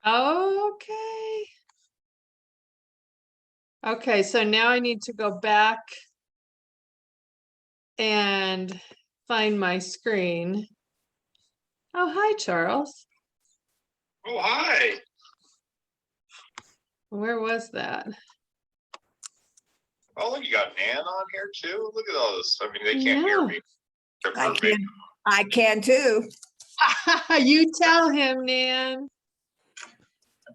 Okay. Okay, so now I need to go back and find my screen. Oh, hi, Charles. Oh, hi. Where was that? Oh, look, you got Nan on here too. Look at all this. I mean, they can't hear No. me. They're I perfect. can too. You tell him, Nan.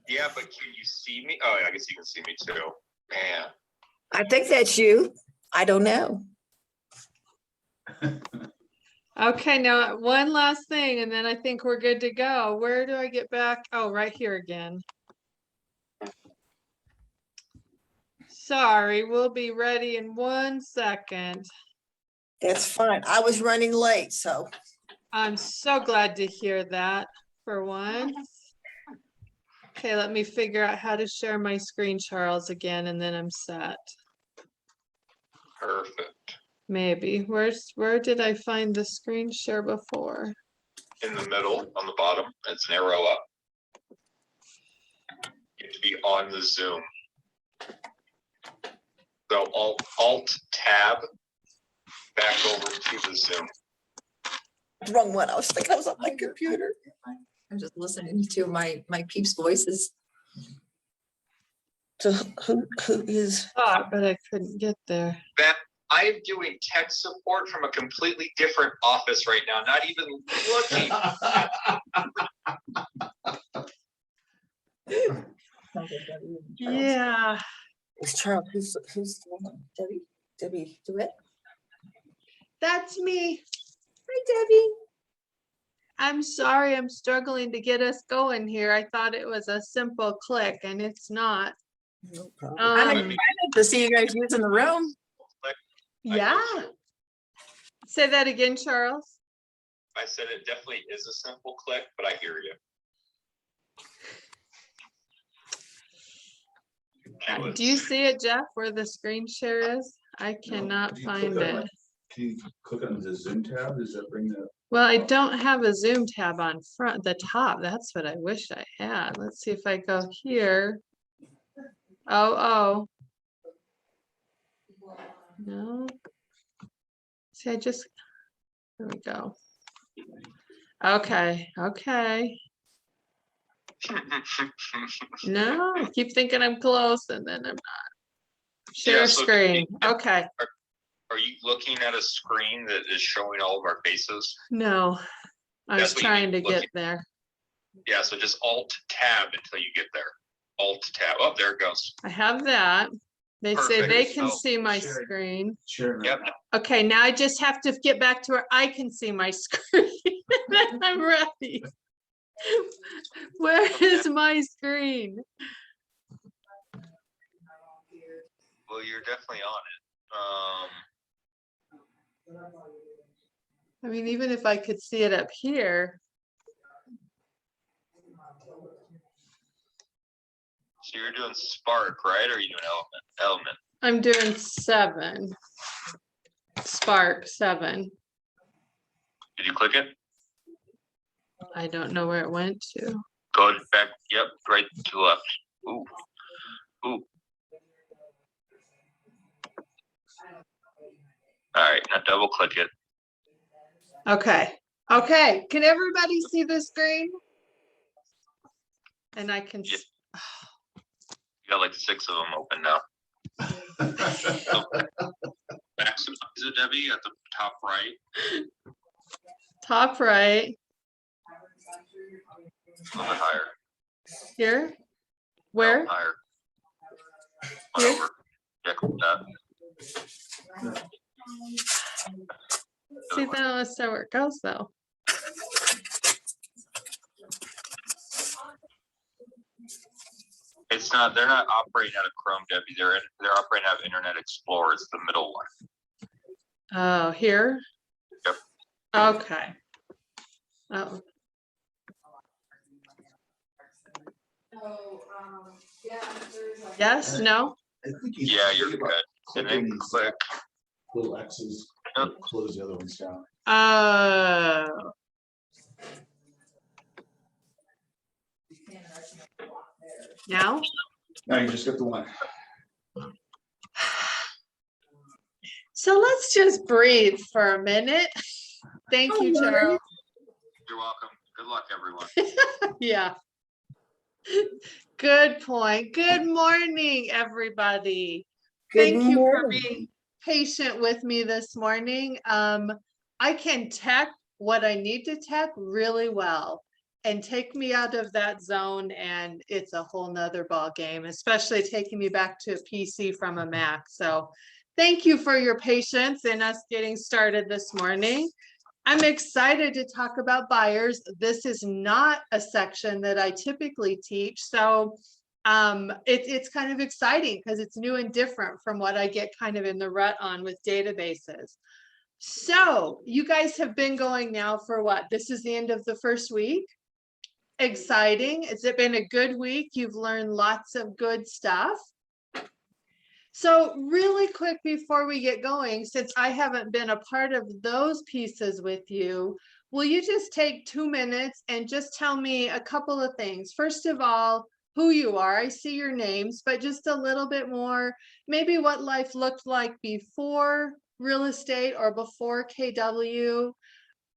Yeah, but can you see me? Oh, yeah, I guess you can see me too. Man. I think that's you. I don't know. Okay, now one last thing, and then I think we're good to go. Where do I get back? Oh, right here again. Sorry, we'll be ready in 1 second. That's fine. I was running late, so. I'm so glad to hear that for once. Okay, let me figure out how to share my screen, Charles, again, and then I'm set. Perfect. Maybe. Where did I find the screen share before? In the middle, on the bottom, it's an arrow up. You have to be on the Zoom. So Alt Tab back over to the Zoom. Wrong one. I was thinking I was on my computer. I'm just listening to my peeps' voices. So who is? Thought, but I couldn't get there. That I am doing tech support from a completely different office right now, not even looking. Yeah. It's Charles. Who's the woman? Debbie DeWitt. That's me. Hi, Debbie. I'm sorry, I'm struggling to get us going here. I thought it was a simple click and it's not. No problem. I'm excited to see you guys using the room. Yeah. Say that again, Charles. I said it definitely is a simple click, but I hear you. Do you see it, Jeff, where the screen share is? I cannot find it. Can you click on the Zoom tab? Does that bring the? Well, I don't have a Zoom tab on the top. That's what I wish I had. Let's see if I go here. Oh. No. See, there we go. Okay. No, I keep thinking I'm close and then I'm not. Share Yeah, so screen. Okay. Are you looking at a screen that is showing all of our faces? No, I was That's what you trying to need to get look there. Yeah, so just Alt Tab until you get there. Alt Tab. Oh, there it goes. I have that. They say Perfect. they can Oh, see my share. screen. Sure. Yep. Okay, now I just have to get back to where I can see my screen. Then I'm ready. Where is my screen? Well, you're definitely on it. I mean, even if I could see it up here. So you're doing Spark, right? Or are you doing Element? I'm doing 7. Spark 7. Did you click it? I don't know where it went to. Go back. Yep, right to left. Ooh. All right, now double click it. Okay. Can everybody see the screen? And I can. Yeah. You got like 6 of them open now. Maximize it, Debbie, at the top right. Top right. A little bit higher. Here? Where? No, higher. Here? Over. Yeah, click that. See, that's how it goes though. It's not. They're not operating out of Chrome, Debbie. They're operating out of Internet Explorer. It's the middle one. Oh, here? Yep. Okay. Oh. Yes, no? Yeah, you're good. And then click. Little X's. Yep. Close the other ones down. Oh. Now? Now you just got the one. So let's just breathe for a minute. Thank you, Charles. You're welcome. Good luck, everyone. Yeah. Good point. Good morning, everybody. Good Thank you for morning. being patient with me this morning. I can tech what I need to tech really well and take me out of that zone, and it's a whole nother ball game, especially taking me back to a PC from a Mac. So thank you for your patience in us getting started this morning. I'm excited to talk about buyers. This is not a section that I typically teach, so it's kind of exciting because it's new and different from what I get kind of in the rut on with databases. So you guys have been going now for what? This is the end of the first week. Exciting. Has it been a good week? You've learned lots of good stuff. So really quick before we get going, since I haven't been a part of those pieces with you, will you just take 2 minutes and just tell me a couple of things? First of all, who you are. I see your names, but just a little bit more, maybe what life looked like before real estate or before KW,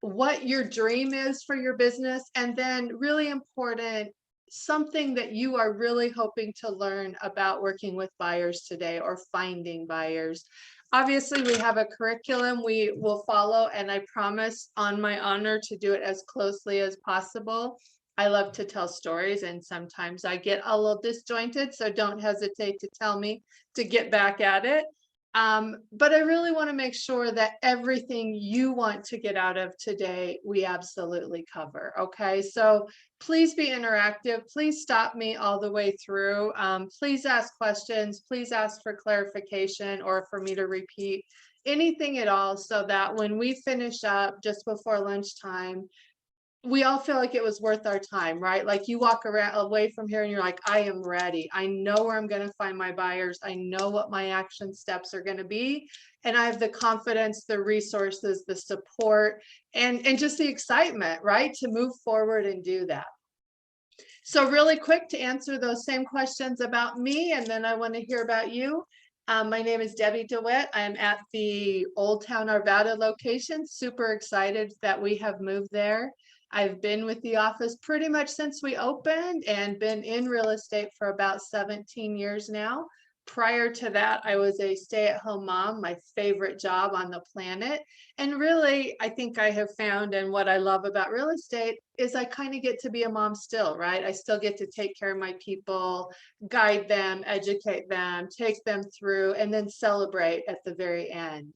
what your dream is for your business, and then really important, something that you are really hoping to learn about working with buyers today or finding buyers. Obviously, we have a curriculum we will follow, and I promise on my honor to do it as closely as possible. I love to tell stories, and sometimes I get a little disjointed, so don't hesitate to tell me to get back at it. But I really want to make sure that everything you want to get out of today, we absolutely cover. Okay, so please be interactive. Please stop me all the way through. Please ask questions. Please ask for clarification or for me to repeat anything at all, so that when we finish up just before lunchtime, we all feel like it was worth our time, right? Like you walk around away from here and you're like, I am ready. I know where I'm going to find my buyers. I know what my action steps are going to be. And I have the confidence, the resources, the support, and just the excitement, right? To move forward and do that. So really quick to answer those same questions about me, and then I want to hear about you. My name is Debbie DeWitt. I'm at the Old Town Arvada location. Super excited that we have moved there. I've been with the office pretty much since we opened and been in real estate for about 17 years now. Prior to that, I was a stay-at-home mom, my favorite job on the planet. And really, I think I have found, and what I love about real estate is I kind of get to be a mom still, right? I still get to take care of my people, guide them, educate them, take them through, and then celebrate at the very end.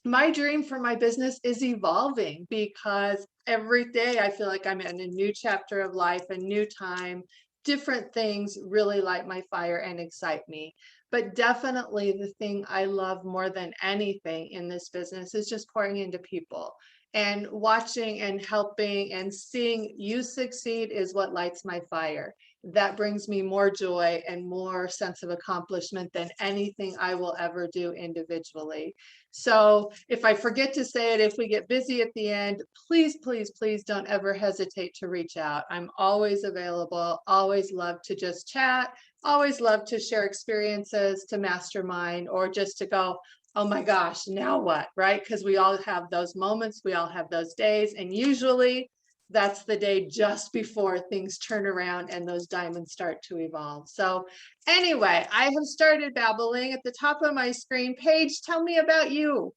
My dream for my business is evolving, because every day I feel like I'm in a new chapter of life, a new time. Different things really light my fire and excite me. But definitely the thing I love more than anything in this business is just pouring into people. And watching and helping and seeing you succeed is what lights my fire. That brings me more joy and more sense of accomplishment than anything I will ever do individually. So if I forget to say it, if we get busy at the end, please, please, please don't ever hesitate to reach out. I'm always available, always love to just chat, always love to share experiences, to mastermind, or just to go, oh my gosh, now what, right? Because we all have those moments, we all have those days, and usually that's the day just before things turn around and those diamonds start to evolve. So anyway, I have started babbling. At the top of my screen, Paige, tell me about you.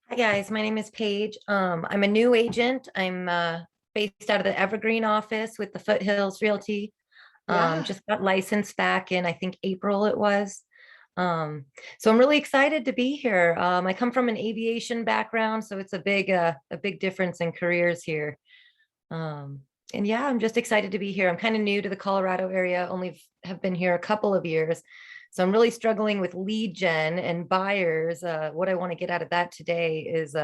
Hi guys, my name is Paige. I'm a new agent. I'm based out of the Evergreen office with the Foothills Realty. Yeah. Just got licensed back in, I think, April it was. So I'm really excited to be here. I come from an aviation background, so it's a big difference in careers here. And yeah, I'm just excited to be here. I'm kind of new to the Colorado area, only have been here a couple of years. So I'm really struggling with lead gen and buyers. What I want to get out of that today is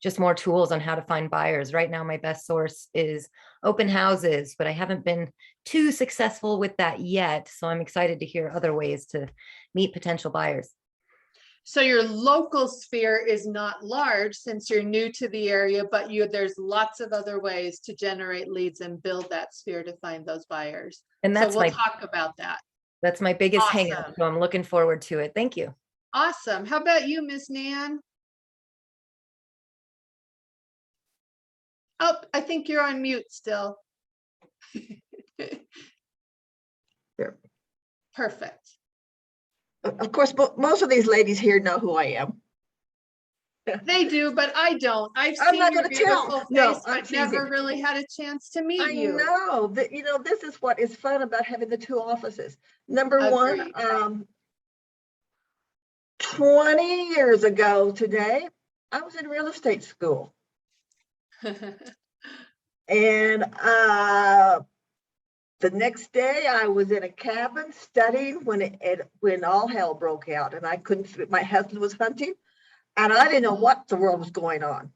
just more tools on how to find buyers. Right now, my best source is open houses, but I haven't been too successful with that yet. So I'm excited to hear other ways to meet potential buyers. So your local sphere is not large since you're new to the area, but there's lots of other ways to generate leads and build that sphere to find those buyers. And So that's we'll my, talk about that. that's my biggest hang up. Awesome. So I'm looking forward to it. Thank you. Awesome. How about you, Miss Nan? Oh, I think you're on mute still. Sure. Perfect. Of course, most of these ladies here know who I am. They do, but I don't. I've I'm seen not your gonna tell. beautiful No, face, I'm but never teasing. really had a chance to meet I you. know that, this is what is fun about having the two offices. Number one, Agreed. 20 years ago today, I was in real estate school. And the next day I was in a cabin studying when all hell broke out and I couldn't, my husband was hunting and I didn't know what the world was going on.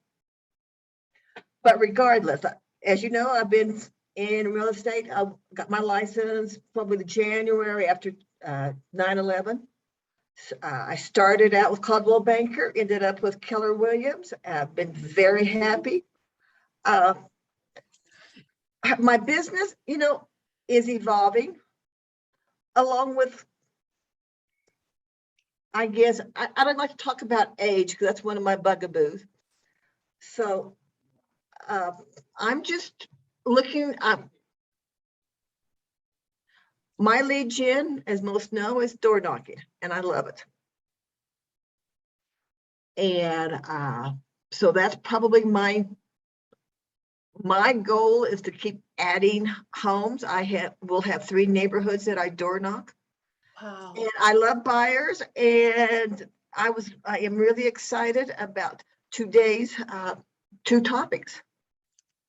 But regardless, as you know, I've been in real estate. I got my license probably the January after 9/11. I started out with Caldwell Banker, ended up with Keller Williams. I've been very happy. My business, is evolving along with, I guess, I don't like to talk about age because that's one of my bugaboos. So I'm just looking up. My lead gen, as most know, is door knocking, and I love it. And so that's probably my goal is to keep adding homes. We'll have 3 neighborhoods that I door knock. Wow. And I love buyers, and I am really excited about today's 2 topics.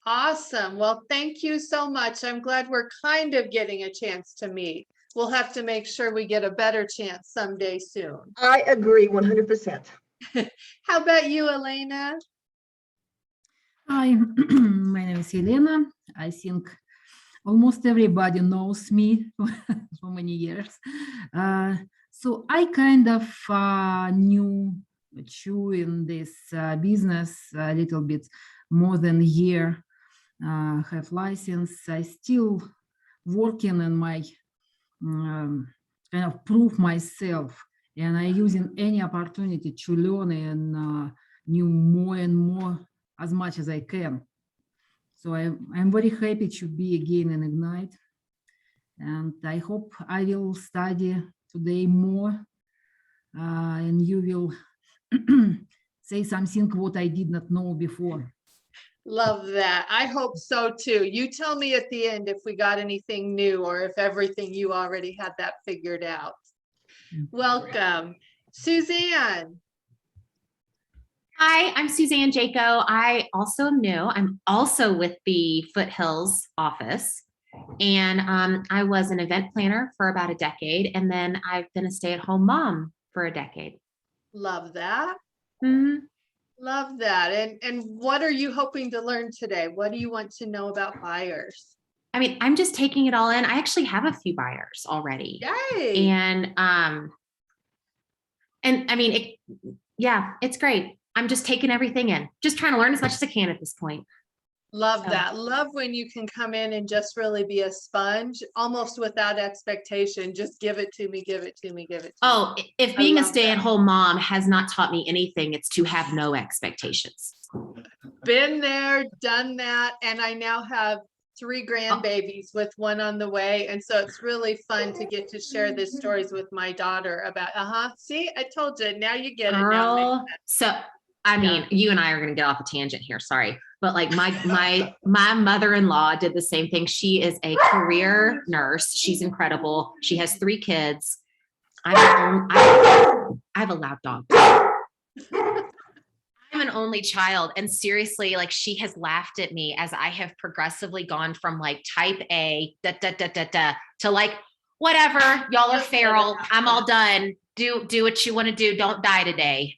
Awesome. Well, thank you so much. I'm glad we're kind of getting a chance to meet. We'll have to make sure we get a better chance someday soon. I agree 100%. How about you, Elena? Hi, my name is Elena. I think almost everybody knows me for many years. So I kind of new in this business a little bit more than a year. Have license. I still working on my kind of prove myself, and I using any opportunity to learn and new more and more as much as I can. So I'm very happy to be again in Ignite, and I hope I will study today more, and you will say something what I did not know before. Love that. I hope so too. You tell me at the end if we got anything new or if everything you already had that figured out. Welcome. Suzanne. Hi, I'm Suzanne Jaco. I also am new. I'm also with the Foothills office. And I was an event planner for about a decade. And then I've been a stay-at-home mom for a decade. Love that. Mhm. Love that. And what are you hoping to learn today? What do you want to know about buyers? I mean, I'm just taking it all in. I actually have a few buyers already. Yay. And I mean, yeah, it's great. I'm just taking everything in, just trying to learn as much as I can at this point. Love So. that. Love when you can come in and just really be a sponge, almost without expectation. Just give it to me, give it to me, give it to Oh, me. if being a love that. stay-at-home mom has not taught me anything, it's to have no expectations. Been there, done that. And I now have 3 grandbabies with 1 on the way. And so it's really fun to get to share these stories with my daughter about, see, I told you, now you get it now. Girl, so I mean, you and I are going to get off a tangent here. Sorry. But like my mother-in-law did the same thing. She is a career nurse. She's incredible. She has 3 kids. I have a loud dog. I'm an only child. And seriously, like she has laughed at me as I have progressively gone from like type A to like, whatever, y'all are feral. I'm all done. Do what you want to do. Don't die today.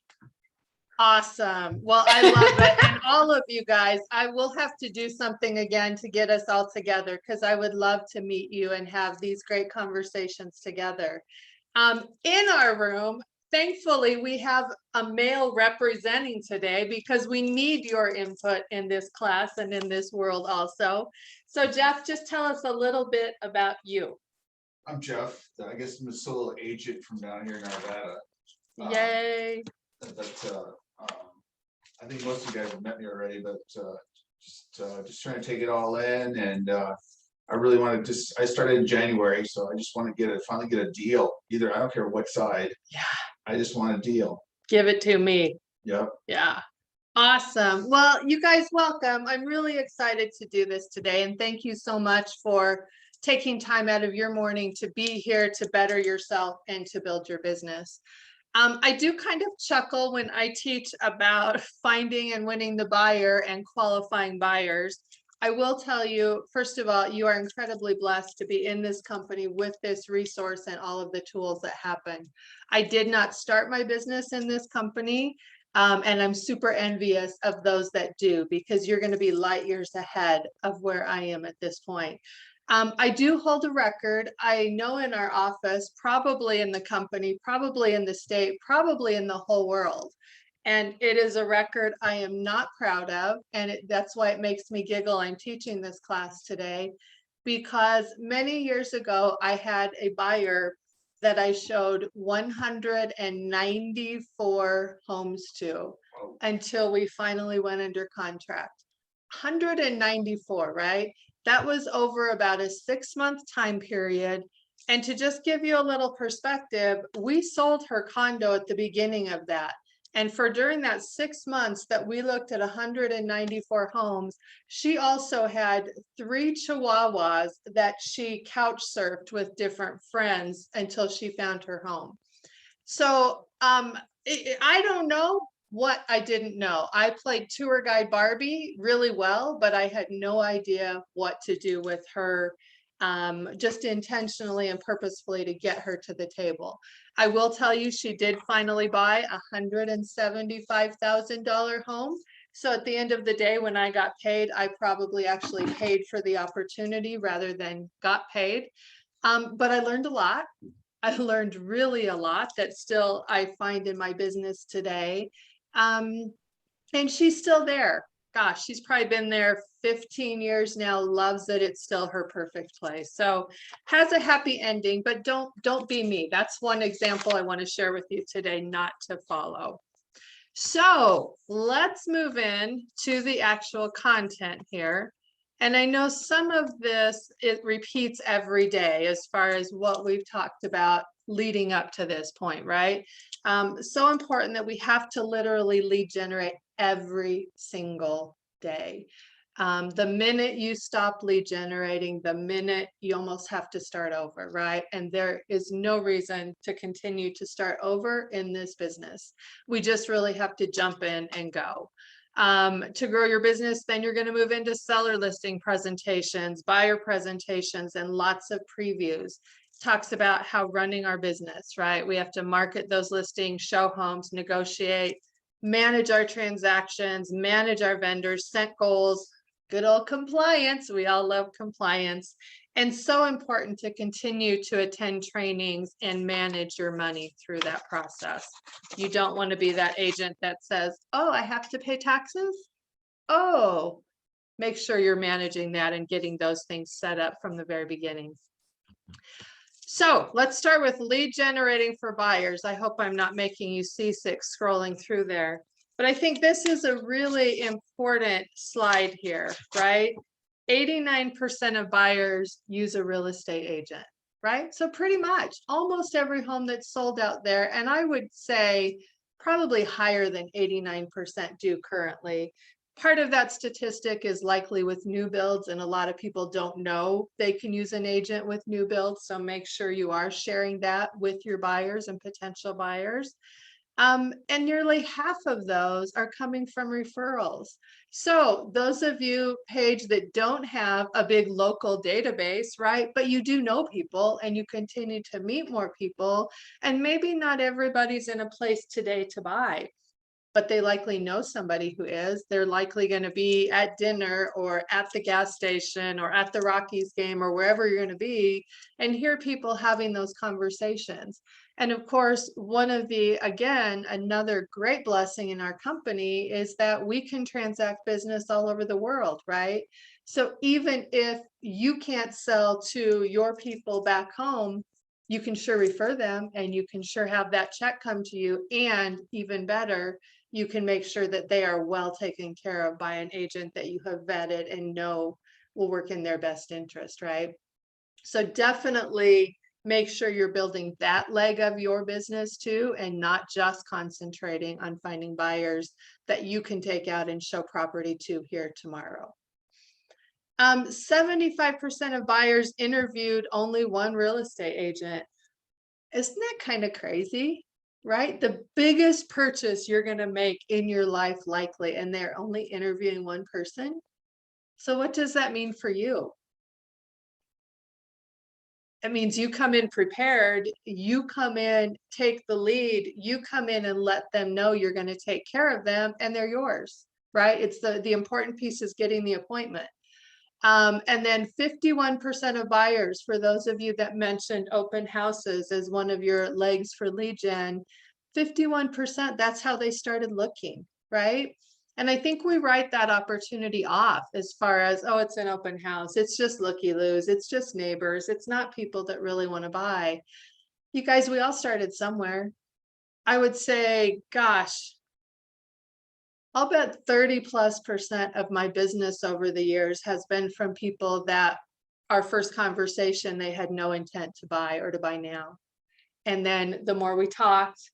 Awesome. Well, I love it. And all of you guys, I will have to do something again to get us all together because I would love to meet you and have these great conversations together. In our room, thankfully, we have a male representing today because we need your input in this class and in this world also. So Jeff, just tell us a little bit about you. I'm Jeff. I guess I'm a solo agent from down here in Nevada. Yay. But I think most of you guys have met me already, but just trying to take it all in, and I really want to I started in January, so I just want to finally get a deal. Either, I don't care what side. Yeah. I just want a deal. Give it to me. Yep. Yeah. Awesome. Well, you guys, welcome. I'm really excited to do this today, and thank you so much for taking time out of your morning to be here to better yourself and to build your business. I do kind of chuckle when I teach about finding and winning the buyer and qualifying buyers. I will tell you, first of all, you are incredibly blessed to be in this company with this resource and all of the tools that happen. I did not start my business in this company, and I'm super envious of those that do, because you're going to be light years ahead of where I am at this point. I do hold a record. I know in our office, probably in the company, probably in the state, probably in the whole world. And it is a record I am not proud of. And that's why it makes me giggle. I'm teaching this class today because many years ago, I had a buyer that I showed 194 homes to until we finally went under contract. 194, right? That was over about a 6-month time period. And to just give you a little perspective, we sold her condo at the beginning of that. And for during that 6 months that we looked at 194 homes, she also had 3 Chihuahuas that she couch surfed with different friends until she found her home. So I don't know what I didn't know. I played tour guide Barbie really well, but I had no idea what to do with her, just intentionally and purposefully to get her to the table. I will tell you, she did finally buy a $175,000 home. So at the end of the day, when I got paid, I probably actually paid for the opportunity rather than got paid. But I learned a lot. I learned really a lot that still I find in my business today. And she's still there. Gosh, she's probably been there 15 years now, loves it. It's still her perfect place. So has a happy ending, but don't be me. That's one example I want to share with you today, not to follow. So let's move in to the actual content here. And I know some of this, it repeats every day as far as what we've talked about leading up to this point, right? So important that we have to literally lead generate every single day. The minute you stop lead generating, the minute you almost have to start over, right? And there is no reason to continue to start over in this business. We just really have to jump in and go. To grow your business, then you're going to move into seller listing presentations, buyer presentations, and lots of previews. Talks about how running our business, right? We have to market those listings, show homes, negotiate, manage our transactions, manage our vendors, set goals, good old compliance. We all love compliance. And so important to continue to attend trainings and manage your money through that process. You don't want to be that agent that says, oh, I have to pay taxes. Oh, make sure you're managing that and getting those things set up from the very beginning. So let's start with lead generating for buyers. I hope I'm not making you seasick scrolling through there, but I think this is a really important slide here, right? 89% of buyers use a real estate agent, right? So pretty much almost every home that's sold out there, and I would say probably higher than 89% do currently. Part of that statistic is likely with new builds, and a lot of people don't know they can use an agent with new builds. So make sure you are sharing that with your buyers and potential buyers. And nearly half of those are coming from referrals. So those of you, Paige, that don't have a big local database, right? But you do know people and you continue to meet more people, and maybe not everybody's in a place today to buy. but they likely know somebody who is. They're likely going to be at dinner or at the gas station or at the Rockies game or wherever you're going to be, and hear people having those conversations. And of course, one of the, again, another great blessing in our company is that we can transact business all over the world, right? So even if you can't sell to your people back home, you can sure refer them, and you can sure have that check come to you. And even better, you can make sure that they are well taken care of by an agent that you have vetted and know will work in their best interest, right? So definitely make sure you're building that leg of your business too, and not just concentrating on finding buyers that you can take out and show property to here tomorrow. 75% of buyers interviewed only one real estate agent. Isn't that kind of crazy, right? The biggest purchase you're going to make in your life likely, and they're only interviewing one person. So what does that mean for you? It means you come in prepared, you come in, take the lead, you come in and let them know you're going to take care of them, and they're yours, right? It's the important piece is getting the appointment. And then 51% of buyers, for those of you that mentioned open houses as one of your legs for lead gen, 51%, that's how they started looking, right? And I think we write that opportunity off as far as, oh, it's an open house. It's just looky-loos. It's just neighbors. It's not people that really want to buy. You guys, we all started somewhere. I would say, gosh, I'll bet 30+% of my business over the years has been from people that our first conversation, they had no intent to buy or to buy now. And then the more we talked,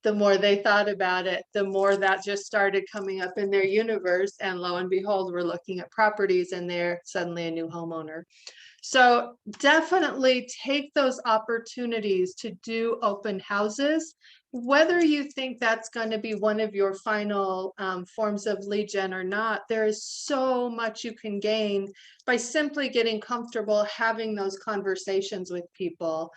the more they thought about it, the more that just started coming up in their universe. And lo and behold, we're looking at properties and they're suddenly a new homeowner. So definitely take those opportunities to do open houses, whether you think that's going to be one of your final forms of lead gen or not. There is so much you can gain by simply getting comfortable having those conversations with people.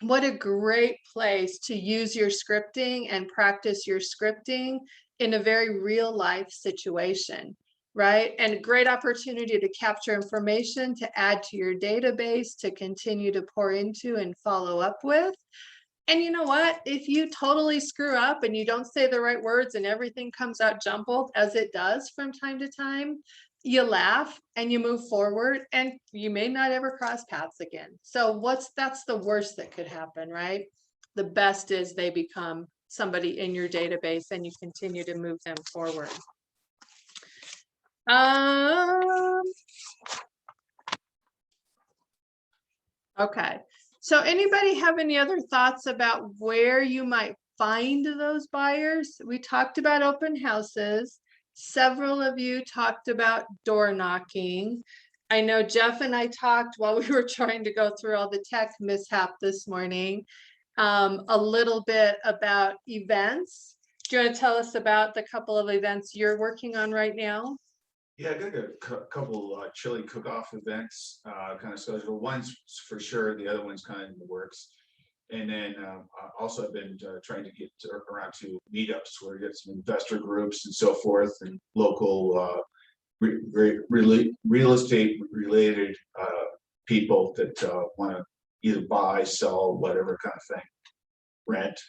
What a great place to use your scripting and practice your scripting in a very real life situation, right? And a great opportunity to capture information, to add to your database, to continue to pour into and follow up with. And you know what? If you totally screw up and you don't say the right words and everything comes out jumbled, as it does from time to time, you laugh and you move forward, and you may not ever cross paths again. So that's the worst that could happen, right? The best is they become somebody in your database and you continue to move them forward. Okay. So anybody have any other thoughts about where you might find those buyers? We talked about open houses. Several of you talked about door knocking. I know Jeff and I talked while we were trying to go through all the tech mishap this morning, a little bit about events. Do you want to tell us about the couple of events you're working on right now? Yeah, I got a couple chili cook-off events kind of scheduled. One's for sure, the other one's kind of in the works. And then also I've been trying to get around to meetups where we get some investor groups and so forth, and local real estate related people that want to either buy, sell, whatever kind of thing, rent.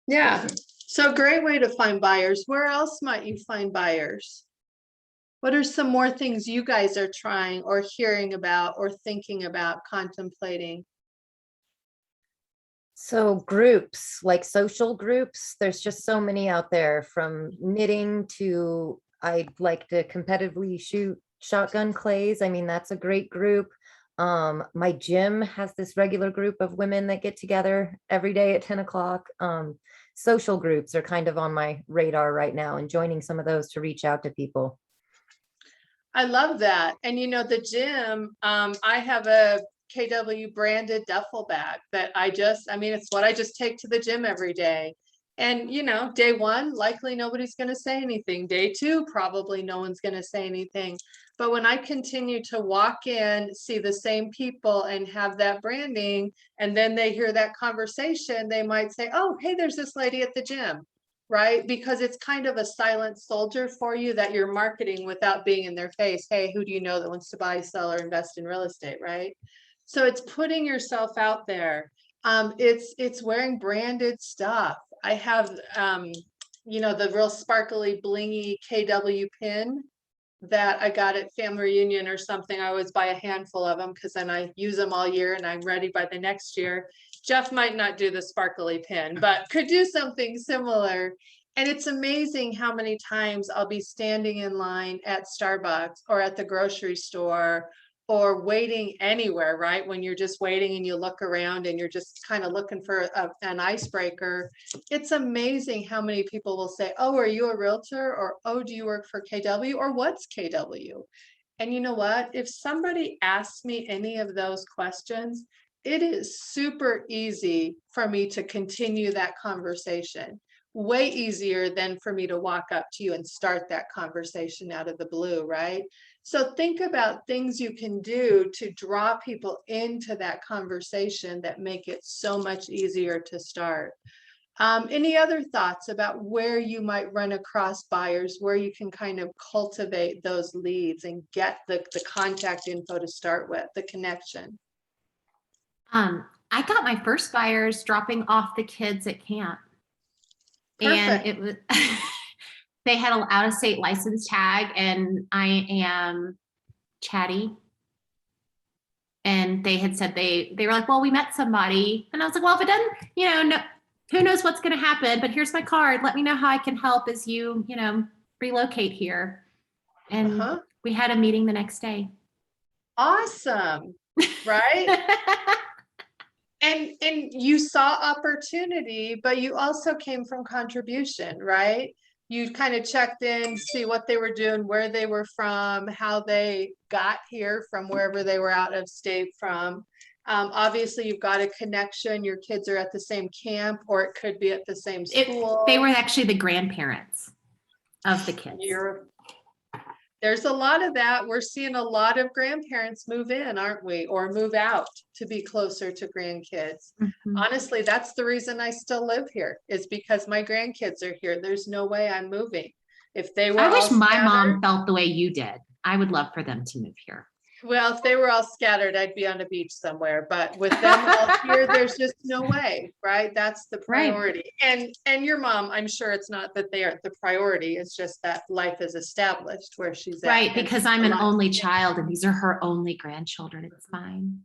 Yeah, Kind of thing. so great way to find buyers. Where else might you find buyers? What are some more things you guys are trying or hearing about or thinking about, contemplating? So groups, like social groups, there's just so many out there, from knitting to I'd like to competitively shoot shotgun clays. I mean, that's a great group. My gym has this regular group of women that get together every day at 10 o'clock. Social groups are kind of on my radar right now, and joining some of those to reach out to people. I love that. And you know, the gym, I have a KW branded duffel bag that I mean, it's what I just take to the gym every day. And you know, day one, likely nobody's going to say anything. Day two, probably no one's going to say anything. But when I continue to walk in, see the same people and have that branding, and then they hear that conversation, they might say, oh, hey, there's this lady at the gym. right? Because it's kind of a silent soldier for you that you're marketing without being in their face. Hey, who do you know that wants to buy, sell, or invest in real estate, right? So it's putting yourself out there. It's wearing branded stuff. I have, the real sparkly, blingy KW pin that I got at family reunion or something. I always buy a handful of them because then I use them all year and I'm ready by the next year. Jeff might not do the sparkly pin, but could do something similar. And it's amazing how many times I'll be standing in line at Starbucks or at the grocery store or waiting anywhere, right? When you're just waiting and you look around and you're just kind of looking for an icebreaker. It's amazing how many people will say, oh, are you a realtor? Or, oh, do you work for KW? Or what's KW? And you know what? If somebody asks me any of those questions, it is super easy for me to continue that conversation. Way easier than for me to walk up to you and start that conversation out of the blue, right? So think about things you can do to draw people into that conversation that make it so much easier to start. Any other thoughts about where you might run across buyers, where you can kind of cultivate those leads and get the contact info to start with, the connection? I got my first buyers dropping off the kids at camp. Perfect. And it was, they had an out-of-state license tag, and I am chatty. And they had said they were like, well, we met somebody. And I was like, well, if it doesn't, no, who knows what's going to happen, but here's my card. Let me know how I can help as you, relocate here. And we had a meeting the next day. Awesome, right? And you saw opportunity, but you also came from contribution, right? You kind of checked in, see what they were doing, where they were from, how they got here from wherever they were out of state from. Obviously, you've got a connection. Your kids are at the same camp, or it could be at the same school. They were actually the grandparents of the kids. There's a lot of that. We're seeing a lot of grandparents move in, aren't we? Or move out to be closer to grandkids. Mm-hmm. Honestly, that's the reason I still live here, is because my grandkids are here. There's no way I'm moving. If they were, I wish my mom felt the way you did. I would love for them to move here. Well, if they were all scattered, I'd be on a beach somewhere, but with them all here, there's just no way, right? That's the priority. Right. And your mom, I'm sure it's not that they are the priority. It's just that life is established where she's at. Right, because I'm an only child and these are her only grandchildren. It's fine.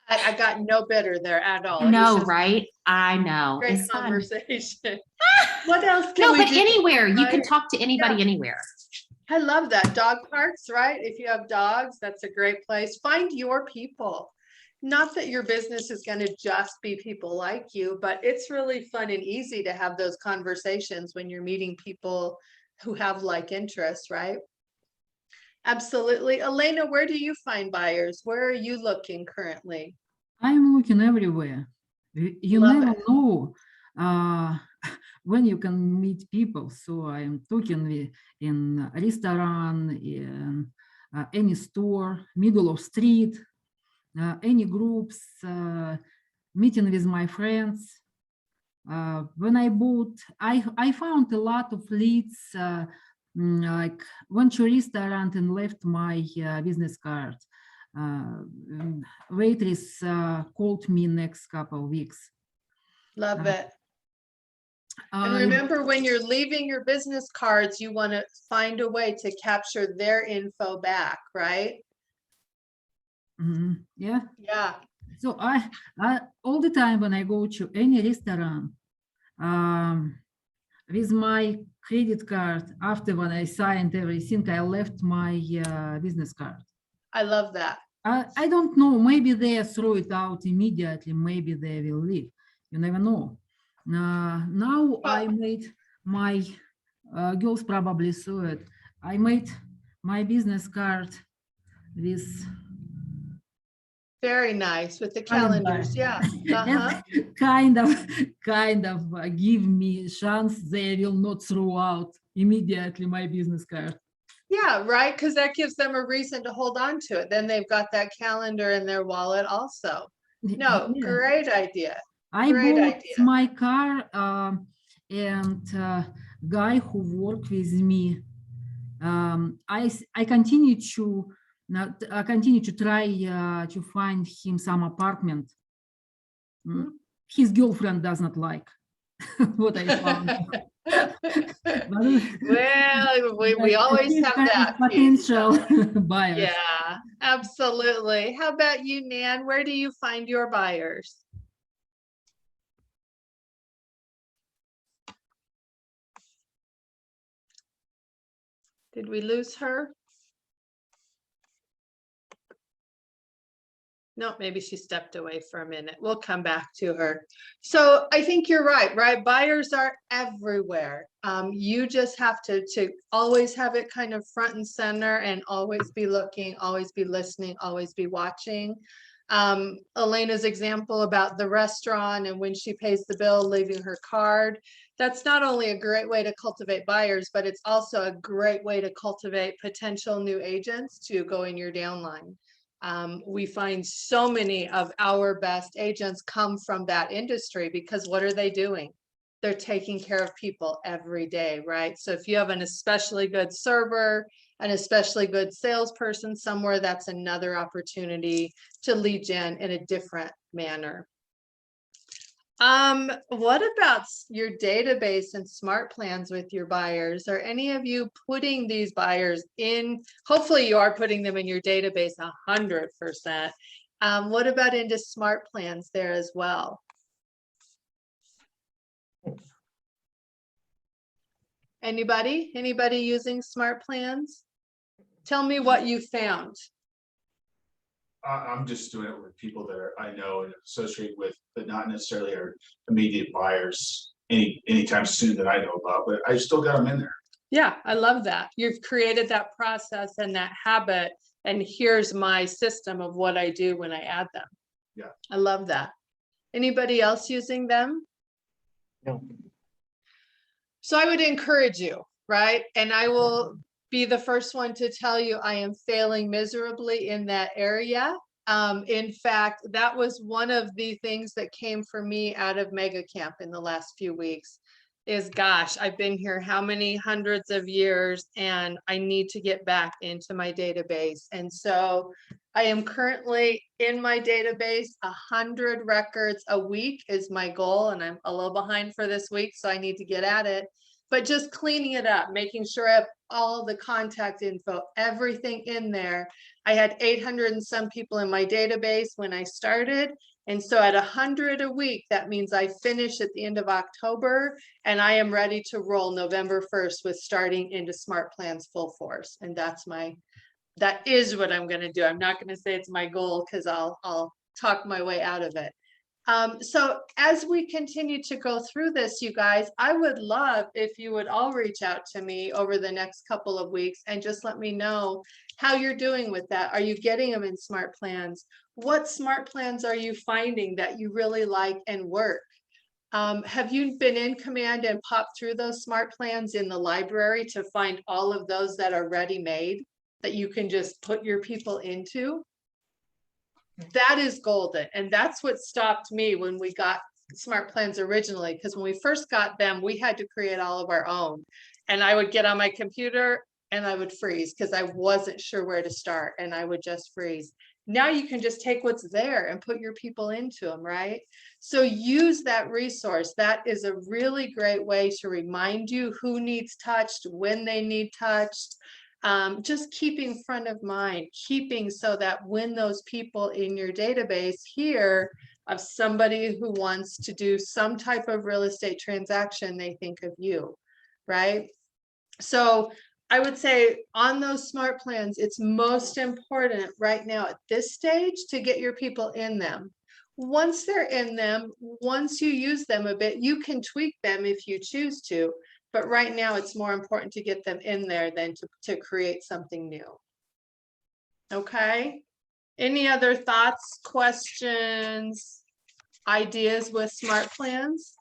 I got no bitter there at all. No, right? I know. Great conversation. What else can we do? Anywhere. You can talk to anybody anywhere. I love that. Dog parks, right? If you have dogs, that's a great place. Find your people. Not that your business is going to just be people like you, but it's really fun and easy to have those conversations when you're meeting people who have like interests, right? Absolutely. Elena, where do you find buyers? Where are you looking currently? I'm looking everywhere. You never know when you can meet people. So I'm talking in a restaurant, in any store, middle of street, any groups, meeting with my friends. When I bought, I found a lot of leads, like went to a restaurant and left my business card. Waitress called me next couple of weeks. Love it. And remember, when you're leaving your business cards, you want to find a way to capture their info back, right? Yeah. Yeah. So I all the time when I go to any restaurant, with my credit card, after when I signed everything, I left my business card. I love that. I don't know, maybe they throw it out immediately, maybe they will leave. You never know. Now I made my girls probably saw it. I made my business card with very nice with the calendars. Yeah. kind of give me a chance they will not throw out immediately my business card. Yeah, right. Because that gives them a reason to hold on to it. Then they've got that calendar in their wallet also. No, great idea. I Great bought idea. my car and guy who worked with me. I continue to try to find him some apartment. His girlfriend does not like what I found. Well, we But always he's have kind that of piece. potential buyer. Yeah, absolutely. How about you, Nan? Where do you find your buyers? Did we lose her? No, maybe she stepped away for a minute. We'll come back to her. So I think you're right? Buyers are everywhere. You just have to always have it kind of front and center and always be looking, always be listening, always be watching. Elena's example about the restaurant and when she pays the bill, leaving her card. That's not only a great way to cultivate buyers, but it's also a great way to cultivate potential new agents to go in your downline. We find so many of our best agents come from that industry because what are they doing? They're taking care of people every day, right? So if you have an especially good server, an especially good salesperson somewhere, that's another opportunity to lead gen in a different manner. What about your database and smart plans with your buyers? Are any of you putting these buyers in? Hopefully you are putting them in your database 100%. What about into smart plans there as well? Anybody using smart plans? Tell me what you found. I'm just doing it with people that I know and associate with, but not necessarily our immediate buyers anytime soon that I know about, but I still got them in there. Yeah, I love that. You've created that process and that habit, and here's my system of what I do when I add them. Yeah. I love that. Anybody else using them? No. So I would encourage you, right? And I will be the first one to tell you I am failing miserably in that area. In fact, that was one of the things that came for me out of Mega Camp in the last few weeks is, gosh, I've been here how many hundreds of years and I need to get back into my database. And so I am currently in my database, 100 records a week is my goal. And I'm a little behind for this week, so I need to get at it. But just cleaning it up, making sure I have all the contact info, everything in there. I had 800 and some people in my database when I started. And so at 100 a week, that means I finish at the end of October and I am ready to roll November 1st with starting into Smart Plans full force. And that is what I'm going to do. I'm not going to say it's my goal because I'll talk my way out of it. So as we continue to go through this, you guys, I would love if you would all reach out to me over the next couple of weeks and just let me know how you're doing with that. Are you getting them in smart plans? What smart plans are you finding that you really like and work? Have you been in command and popped through those smart plans in the library to find all of those that are ready-made that you can just put your people into? That is golden. And that's what stopped me when we got smart plans originally, because when we first got them, we had to create all of our own. And I would get on my computer and I would freeze because I wasn't sure where to start and I would just freeze. Now you can just take what's there and put your people into them, right? So use that resource. That is a really great way to remind you who needs touched, when they need touched. Just keeping front of mind, keeping so that when those people in your database hear of somebody who wants to do some type of real estate transaction, they think of you, right? So I would say on those smart plans, it's most important right now at this stage to get your people in them. Once they're in them, once you use them a bit, you can tweak them if you choose to. But right now, it's more important to get them in there than to create something new. Okay. Any other thoughts, questions, ideas with smart plans?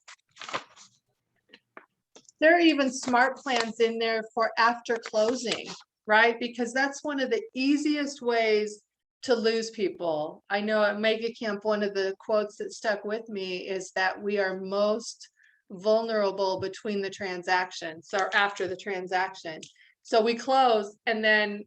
There are even smart plans in there for after closing, right? Because that's one of the easiest ways to lose people. I know at Mega Camp, one of the quotes that stuck with me is that we are most vulnerable between the transactions or after the transaction. So we close and then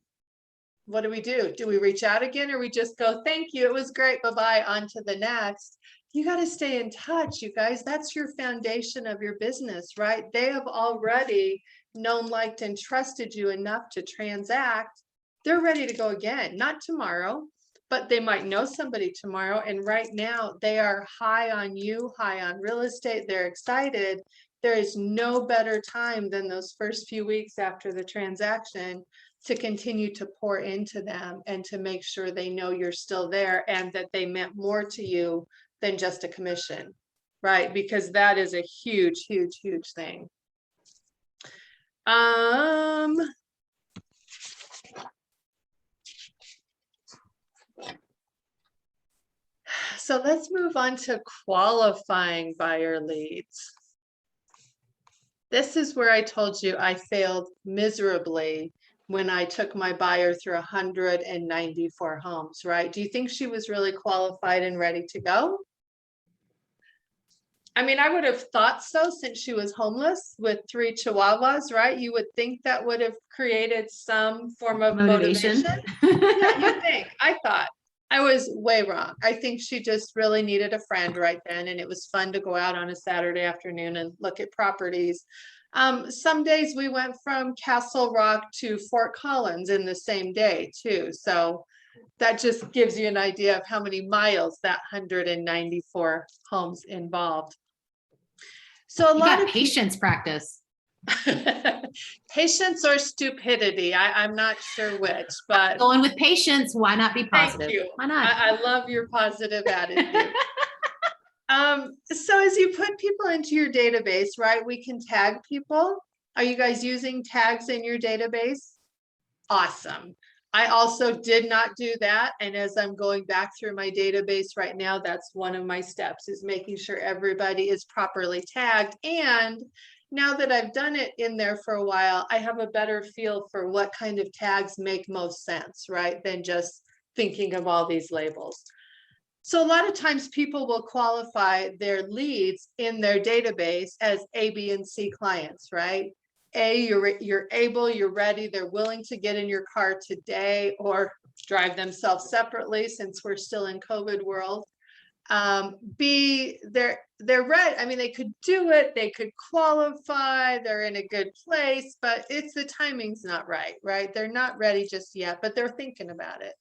what do? Do we reach out again or we just go, thank you, it was great, bye-bye, on to the next? You got to stay in touch, you guys. That's your foundation of your business, right? They have already known, liked, and trusted you enough to transact. They're ready to go again, not tomorrow, but they might know somebody tomorrow. And right now they are high on you, high on real estate. They're excited. There is no better time than those first few weeks after the transaction to continue to pour into them and to make sure they know you're still there and that they meant more to you than just a commission, right? Because that is a huge, huge, huge thing. So let's move on to qualifying buyer leads. This is where I told you I failed miserably when I took my buyer through 194 homes, right? Do you think she was really qualified and ready to go? I mean, I would have thought so since she was homeless with 3 Chihuahuas, right? You would think that would have created some form of motivation. Yeah, you think. I thought. I was way wrong. I think she just really needed a friend right then. And it was fun to go out on a Saturday afternoon and look at properties. Some days we went from Castle Rock to Fort Collins in the same day too. So that just gives you an idea of how many miles that 194 homes involved. So a You lot got of patience practice. patience or stupidity. I'm not sure which, but Going with patience, why not be positive? thank you. Why not? I love your positive attitude. So as you put people into your database, right, we can tag people. Are you guys using tags in your database? Awesome. I also did not do that. And as I'm going back through my database right now, that's one of my steps, is making sure everybody is properly tagged. And now that I've done it in there for a while, I have a better feel for what kind of tags make most sense, right, than just thinking of all these labels. So a lot of times people will qualify their leads in their database as A, B, and C clients, right? A, you're able, you're ready, they're willing to get in your car today or drive themselves separately since we're still in COVID world. B, they're ready. I mean, they could do it, they could qualify, they're in a good place, but it's the timing's not right, right? They're not ready just yet, but they're thinking about it.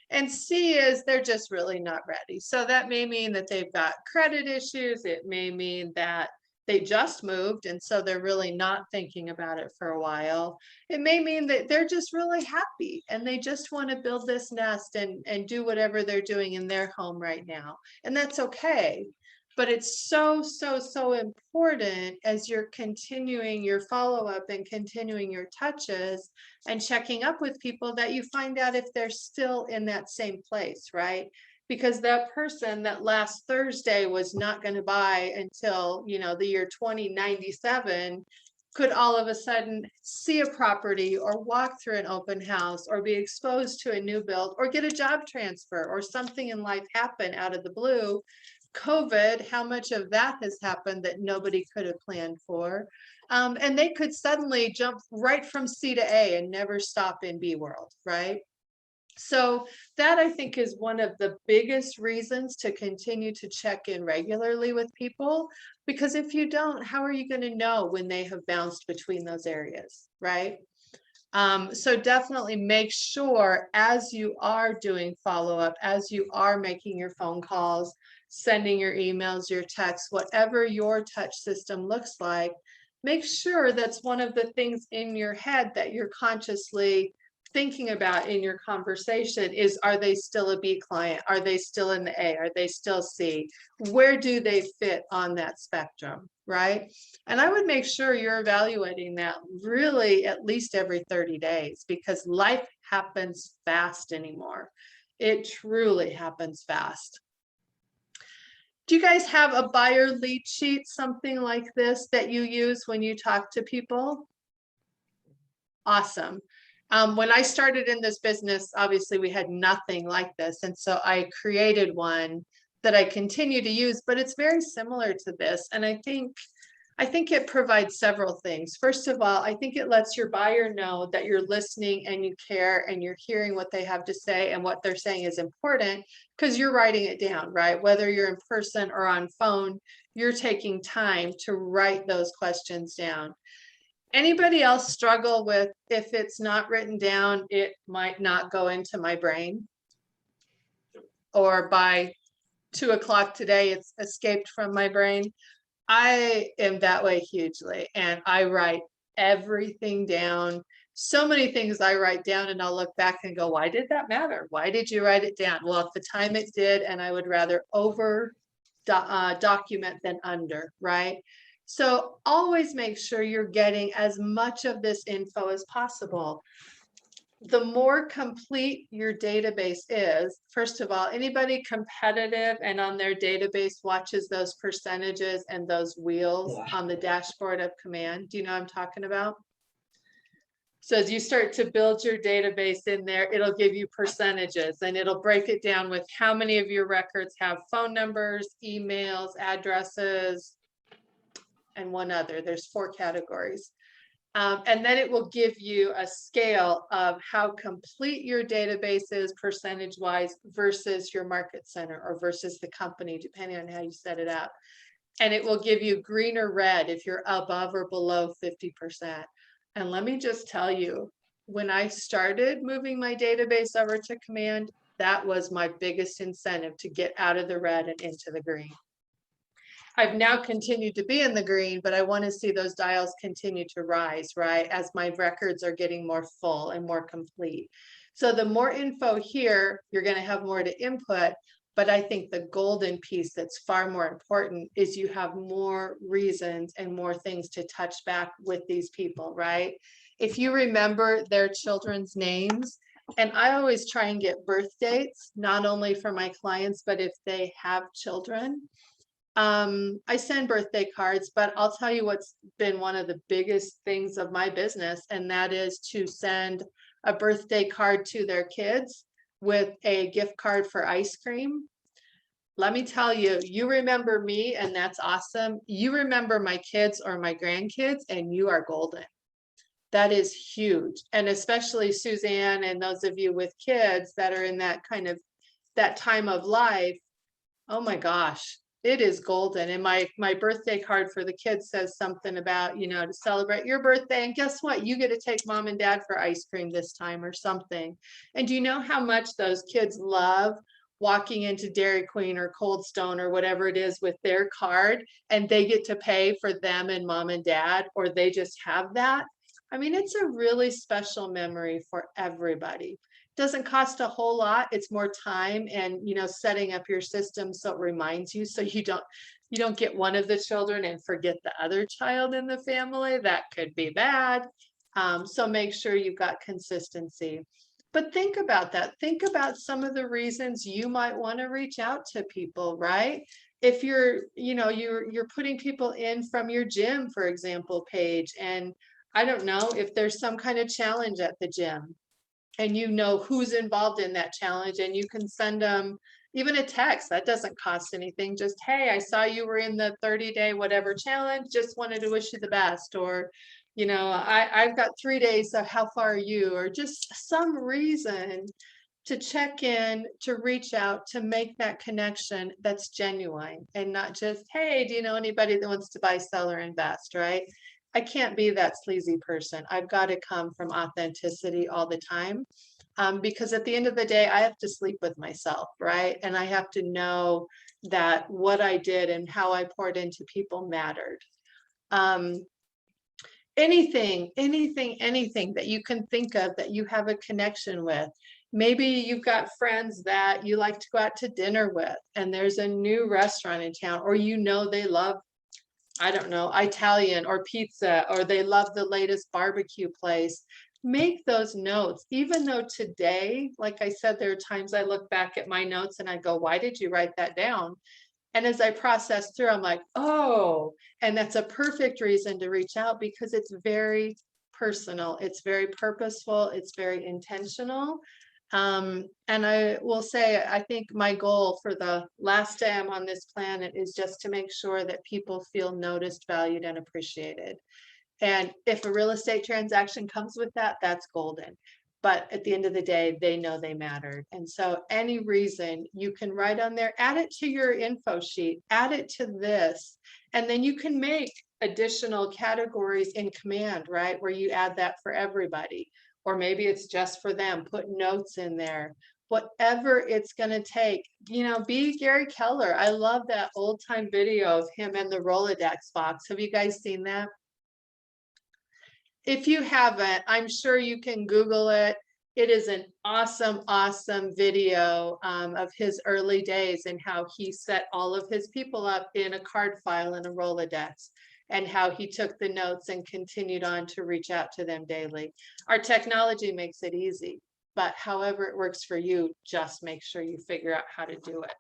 And C is they're just really not ready. So that may mean that they've got credit issues. It may mean that they just moved and so they're really not thinking about it for a while. It may mean that they're just really happy and they just want to build this nest and do whatever they're doing in their home right now. And that's okay. But it's so, so, so important as you're continuing your follow-up and continuing your touches and checking up with people that you find out if they're still in that same place, right? Because that person that last Thursday was not going to buy until, you know, the year 2097 could all of a sudden see a property or walk through an open house or be exposed to a new build or get a job transfer or something in life happen out of the blue. COVID, how much of that has happened that nobody could have planned for? And they could suddenly jump right from C to A and never stop in B world, right? So that I think is one of the biggest reasons to continue to check in regularly with people, because if you don't, how are you going to know when they have bounced between those areas, right? So definitely make sure as you are doing follow-up, as you are making your phone calls, sending your emails, your texts, whatever your touch system looks like, make sure that's one of the things in your head that you're consciously thinking about in your conversation is, are they still a B client? Are they still in the A? Are they still C? Where do they fit on that spectrum, right? And I would make sure you're evaluating that really at least every 30 days because life happens fast anymore. It truly happens fast. Do you guys have a buyer lead sheet, something like this that you use when you talk to people? Awesome. When I started in this business, obviously we had nothing like this. And so I created one that I continue to use, but it's very similar to this. And I think it provides several things. First of all, I think it lets your buyer know that you're listening and you care and you're hearing what they have to say, and what they're saying is important because you're writing it down, right? Whether you're in person or on phone, you're taking time to write those questions down. Anybody else struggle with, if it's not written down, it might not go into my brain? Or by 2 o'clock today, it's escaped from my brain. I am that way hugely, and I write everything down. So many things I write down and I'll look back and go, why did that matter? Why did you write it down? Well, at the time it did, and I would rather over document than under, right? So always make sure you're getting as much of this info as possible. The more complete your database is, first of all, anybody competitive and on their database watches those percentages and those wheels on the dashboard of Command. Do you know what I'm talking about? So as you start to build your database in there, it'll give you percentages, and it'll break it down with how many of your records have phone numbers, emails, addresses, and one other. There's 4 categories. And then it will give you a scale of how complete your database is percentage-wise versus your market center or versus the company, depending on how you set it up. And it will give you green or red if you're above or below 50%. And let me just tell you, when I started moving my database over to Command, that was my biggest incentive to get out of the red and into the green. I've now continued to be in the green, but I want to see those dials continue to rise, right? As my records are getting more full and more complete. So the more info here, you're going to have more to input. But I think the golden piece that's far more important is you have more reasons and more things to touch back with these people, right? If you remember their children's names, and I always try and get birth dates, not only for my clients, but if they have children. I send birthday cards, but I'll tell you what's been one of the biggest things of my business, and that is to send a birthday card to their kids with a gift card for ice cream. Let me tell you, you remember me, and that's awesome. You remember my kids or my grandkids, and you are golden. That is huge. And especially Suzanne and those of you with kids that are in that kind of that time of life. Oh my gosh. It is golden. And my birthday card for the kids says something about, you know, to celebrate your birthday. And guess what? You get to take mom and dad for ice cream this time or something. And do you know how much those kids love walking into Dairy Queen or Cold Stone or whatever it is with their card, and they get to pay for them and mom and dad, or they just have that? I mean, it's a really special memory for everybody. Doesn't cost a whole lot. It's more time and, you know, setting up your system so it reminds you, so you don't get one of the children and forget the other child in the family. That could be bad. So make sure you've got consistency. But think about that. Think about some of the reasons you might want to reach out to people, right? If you're, you know, you're putting people in from your gym, for example, page, and I don't know if there's some kind of challenge at the gym, and you know who's involved in that challenge, and you can send them even a text that doesn't cost anything. Just, hey, I saw you were in the 30-day whatever challenge, just wanted to wish you the best. Or, you know, I've got 3 days, so how far are you? Or just some reason to check in, to reach out, to make that connection that's genuine, and not just, hey, do you know anybody that wants to buy, sell, or invest, right? I can't be that sleazy person. I've got to come from authenticity all the time, because at the end of the day, I have to sleep with myself, right? And I have to know that what I did and how I poured into people mattered. Anything that you can think of that you have a connection with. Maybe you've got friends that you like to go out to dinner with, and there's a new restaurant in town, or you know they love, I don't know, Italian or pizza, or they love the latest barbecue place. Make those notes, even though today, like I said, there are times I look back at my notes and I go, why did you write that down? And as I process through, I'm like, oh, and that's a perfect reason to reach out, because it's very personal. It's very purposeful. It's very intentional. And I will say, I think my goal for the last day I'm on this planet is just to make sure that people feel noticed, valued, and appreciated. And if a real estate transaction comes with that, that's golden. But at the end of the day, they know they mattered. And so any reason you can write on there, add it to your info sheet, add it to this, and then you can make additional categories in command, right? Where you add that for everybody, or maybe it's just for them, put notes in there, whatever it's going to take, be Gary Keller. I love that old time video of him and the Rolodex box. Have you guys seen that? If you haven't, I'm sure you can Google it. It is an awesome, awesome video of his early days and how he set all of his people up in a card file in a Rolodex, and how he took the notes and continued on to reach out to them daily. Our technology makes it easy, but however it works for you, just make sure you figure out how to do it.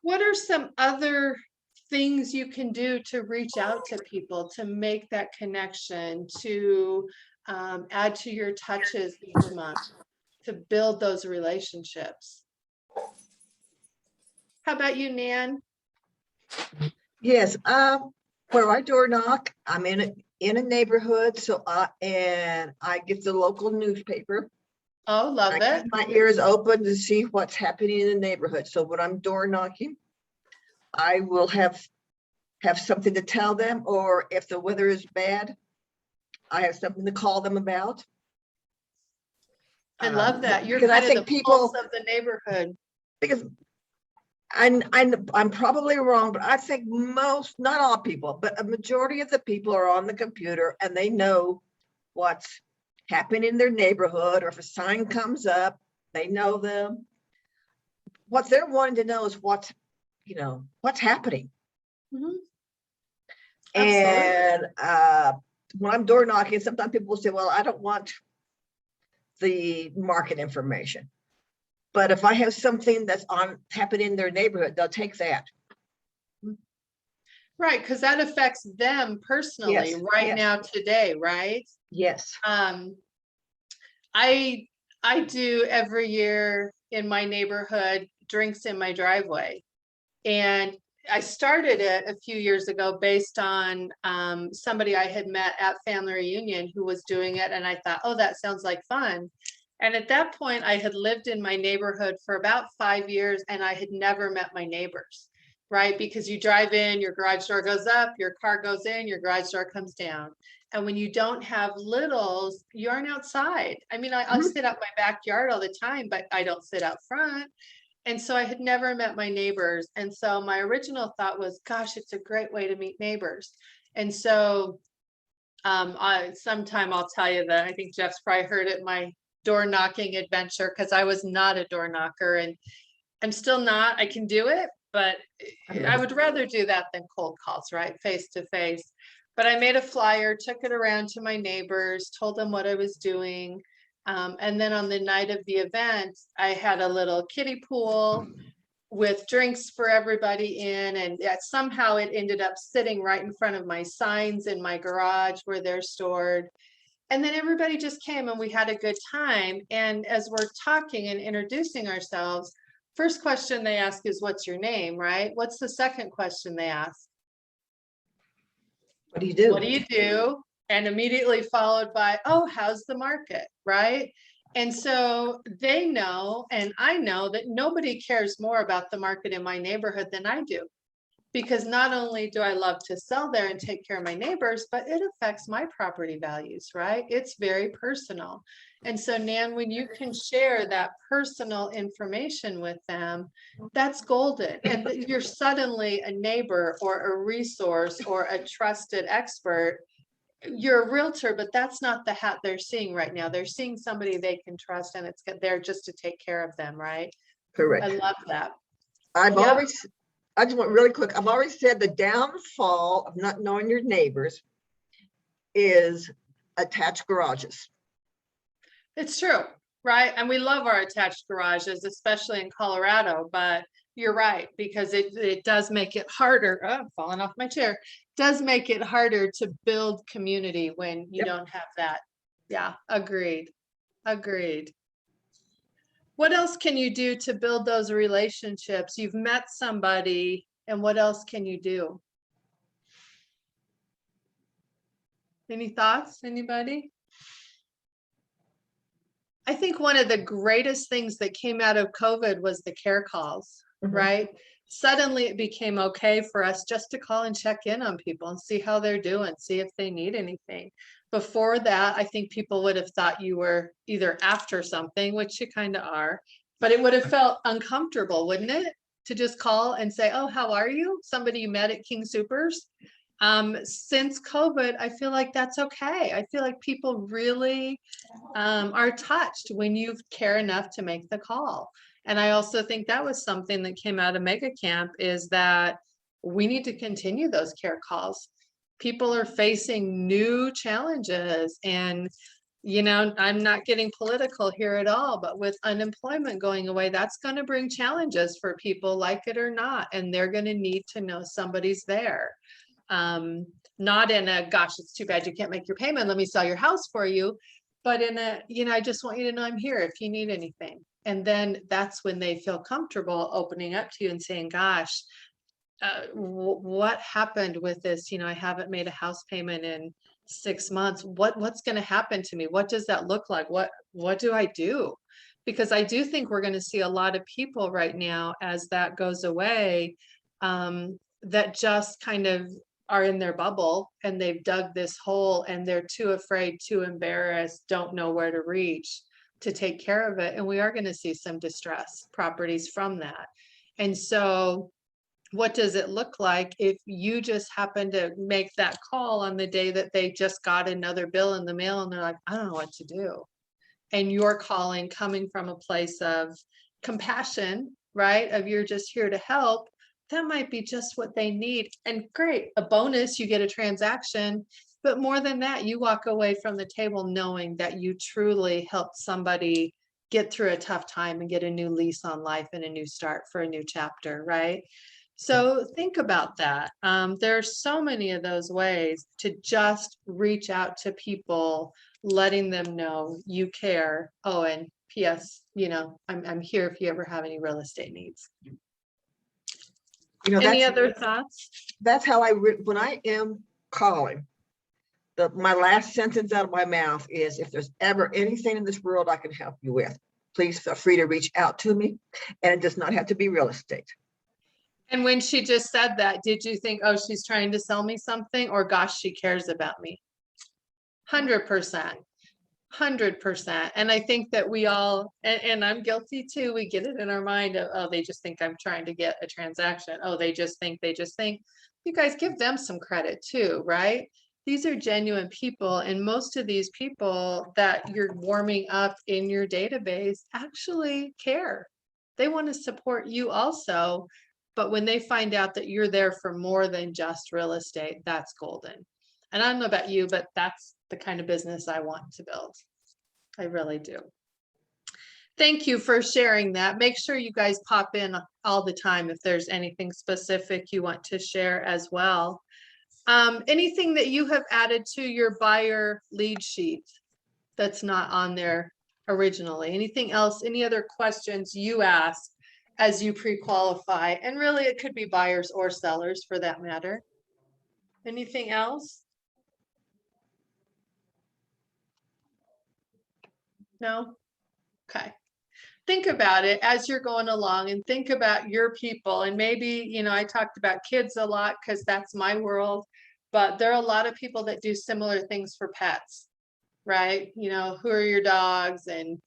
What are some other things you can do to reach out to people, to make that connection, to add to your touches each month, to build those relationships? How about you, Nan? Yes, where I door knock, I'm in a neighborhood, so and I get the local newspaper. Oh, love I it. keep my ears open to see what's happening in the neighborhood. So when I'm door knocking, I will have something to tell them, or if the weather is bad, I have something to call them about. I love that. You're because I kind of think the people- pulse of the neighborhood. Because I'm probably wrong, but I think most, not all people, but a majority of the people are on the computer and they know what's happening in their neighborhood, or if a sign comes up, they know them. What they're wanting to know is what's happening. Mhm. And when I'm door knocking, sometimes people will say, well, I don't want the market information. But if I have something that's happening in their neighborhood, they'll take that. Right, because that affects them personally Yes. now today, right? Yes. I do every year in my neighborhood drinks in my driveway. And I started it a few years ago based on somebody I had met at family reunion who was doing it. And I thought, oh, that sounds like fun. And at that point, I had lived in my neighborhood for about 5 years and I had never met my neighbors, right? Because you drive in, your garage door goes up, your car goes in, your garage door comes down. And when you don't have littles, you aren't outside. I mean, I sit out my backyard all the time, but I don't sit out front. And so I had never met my neighbors. And so my original thought was, gosh, it's a great way to meet neighbors. And so sometime I'll tell you that I think Jeff's probably heard it, my door knocking adventure, because I was not a door knocker and I'm still not. I can do it, but I would rather do that than cold calls, right? Face to face. But I made a flyer, took it around to my neighbors, told them what I was doing. And then on the night of the event, I had a little kiddie pool with drinks for everybody in, and somehow it ended up sitting right in front of my signs in my garage where they're stored. And then everybody just came and we had a good time. And as we're talking and introducing ourselves, first question they ask is, what's your name, right? What's the second question they ask? What do you do? What do you do? And immediately followed by, oh, how's the market, right? And so they know, and I know that nobody cares more about the market in my neighborhood than I do. Because not only do I love to sell there and take care of my neighbors, but it affects my property values, right? It's very personal. And so, Nan, when you can share that personal information with them, that's golden. And you're suddenly a neighbor or a resource or a trusted expert. You're a realtor, but that's not the hat they're seeing right now. They're seeing somebody they can trust and it's there just to take care of them, right? Correct. I love that. I just want really quick. I've already said the downfall of not knowing your neighbors is attached garages. It's true, right? And we love our attached garages, especially in Colorado, but you're right, because it does make it harder. Oh, I'm falling off my chair. Does make it harder to build community when you Yep. don't have that. Yeah, agreed. Agreed. What else can you do to build those relationships? You've met somebody, and what else can you do? Any thoughts, anybody? I think one of the greatest things that came out of COVID was the care calls, Mhm. right? Suddenly it became okay for us just to call and check in on people and see how they're doing, see if they need anything. Before that, I think people would have thought you were either after something, which you kind of are, but it would have felt uncomfortable, wouldn't it? To just call and say, oh, how are you? Somebody you met at King Supers. Since COVID, I feel like that's okay. I feel like people really are touched when you care enough to make the call. And I also think that was something that came out of Mega Camp, is that we need to continue those care calls. People are facing new challenges, and I'm not getting political here at all, but with unemployment going away, that's going to bring challenges for people, like it or not, and they're going to need to know somebody's there. Not in a, gosh, it's too bad you can't make your payment, let me sell your house for you, but in a, I just want you to know I'm here if you need anything. And then that's when they feel comfortable opening up to you and saying, gosh, what happened with this? I haven't made a house payment in 6 months. What's going to happen to me? What does that look like? What do I do? Because I do think we're going to see a lot of people right now, as that goes away, that just kind of are in their bubble, and they've dug this hole, and they're too afraid, too embarrassed, don't know where to reach to take care of it. And we are going to see some distress properties from that. And so what does it look like if you just happen to make that call on the day that they just got another bill in the mail, and they're like, I don't know what to do. And you're calling, coming from a place of compassion, right? Of you're just here to help. That might be just what they need. And great, a bonus, you get a transaction. But more than that, you walk away from the table knowing that you truly helped somebody get through a tough time and get a new lease on life and a new start for a new chapter, right? So think about that. There are so many of those ways to just reach out to people, letting them know you care. Oh, and P.S., I'm here if you ever have any real estate needs. Any other thoughts? That's how when I am calling, my last sentence out of my mouth is, if there's ever anything in this world I can help you with, please feel free to reach out to me. And it does not have to be real estate. And when she just said that, did you think, oh, she's trying to sell me something, or gosh, she cares about me? 100%. 100%. And I think that we all, and I'm guilty too, we get it in our mind of, oh, they just think I'm trying to get a transaction. Oh, they just think. You guys give them some credit too, right? These are genuine people, and most of these people that you're warming up in your database actually care. They want to support you also, but when they find out that you're there for more than just real estate, that's golden. And I don't know about you, but that's the kind of business I want to build. I really do. Thank you for sharing that. Make sure you guys pop in all the time if there's anything specific you want to share as well. Anything that you have added to your buyer lead sheet that's not on there originally? Anything else? Any other questions you ask as you pre-qualify? And really, it could be buyers or sellers for that matter. Anything else? No? Okay. Think about it as you're going along, and think about your people. And maybe, I talked about kids a lot because that's my world, but there are a lot of people that do similar things for pets, right? Who are your dogs, and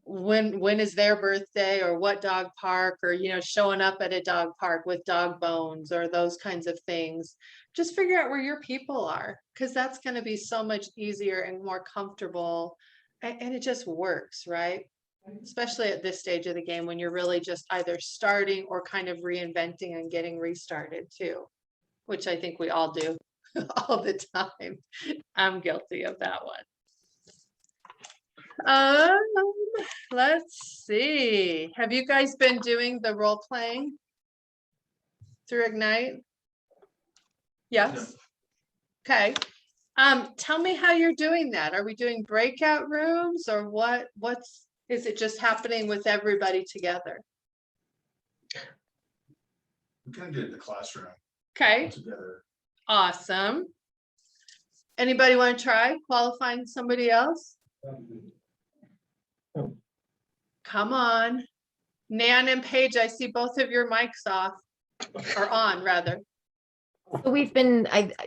when is their birthday, or what dog park, or, showing up at a dog park with dog bones, or those kinds of things. Just figure out where your people are, because that's going to be so much easier and more comfortable. And it just works, right? Especially at this stage of the game, when you're really just either starting or kind of reinventing and getting restarted too, which I think we all do all the time. I'm guilty of that one. Let's see. Have you guys been doing the role playing through Ignite? Yes. Okay. Tell me how you're doing that. Are we doing breakout rooms or is it just happening with everybody together? We kind of did it in the classroom Okay, together. awesome. Anybody want to try qualifying somebody else? Come on. Nan and Paige, I see both of your mics off, or on rather. So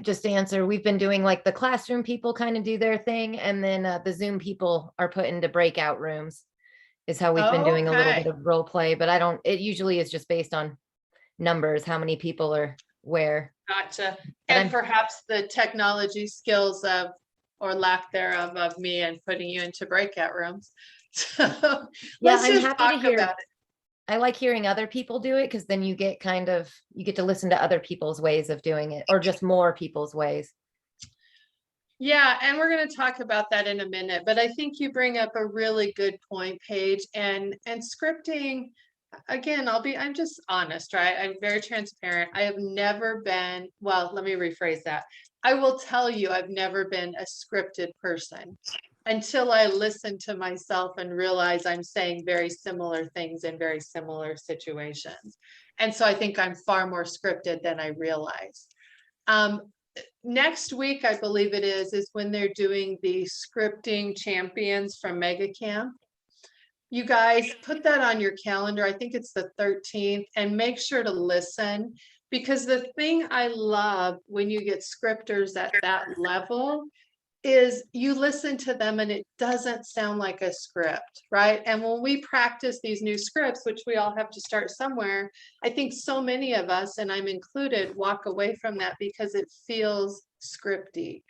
just to answer, we've been doing like the classroom people kind of do their thing, and then the Zoom people are put into breakout rooms is how we've been doing a little Okay. bit of role play, but it usually is just based on numbers, how many people are where. Gotcha. But And perhaps the technology skills of, or lack thereof of me and putting you into breakout rooms. So Yeah, let's I'm just happy to talk hear. about it. I like hearing other people do it because then you get to listen to other people's ways of doing it, or just more people's ways. Yeah, and we're going to talk about that in a minute, but I think you bring up a really good point, Paige, and scripting, again, I'm just honest, right? I'm very transparent. I have never been, well, let me rephrase that. I will tell you, I've never been a scripted person until I listen to myself and realize I'm saying very similar things in very similar situations. And so I think I'm far more scripted than I realize. Next week, I believe it is when they're doing the scripting champions from Mega Camp. You guys put that on your calendar. I think it's the 13th, and make sure to listen, because the thing I love when you get scripters at that level is you listen to them and it doesn't sound like a script, right? And when we practice these new scripts, which we all have to start somewhere, I think so many of us, and I'm included, walk away from that because it feels scripty.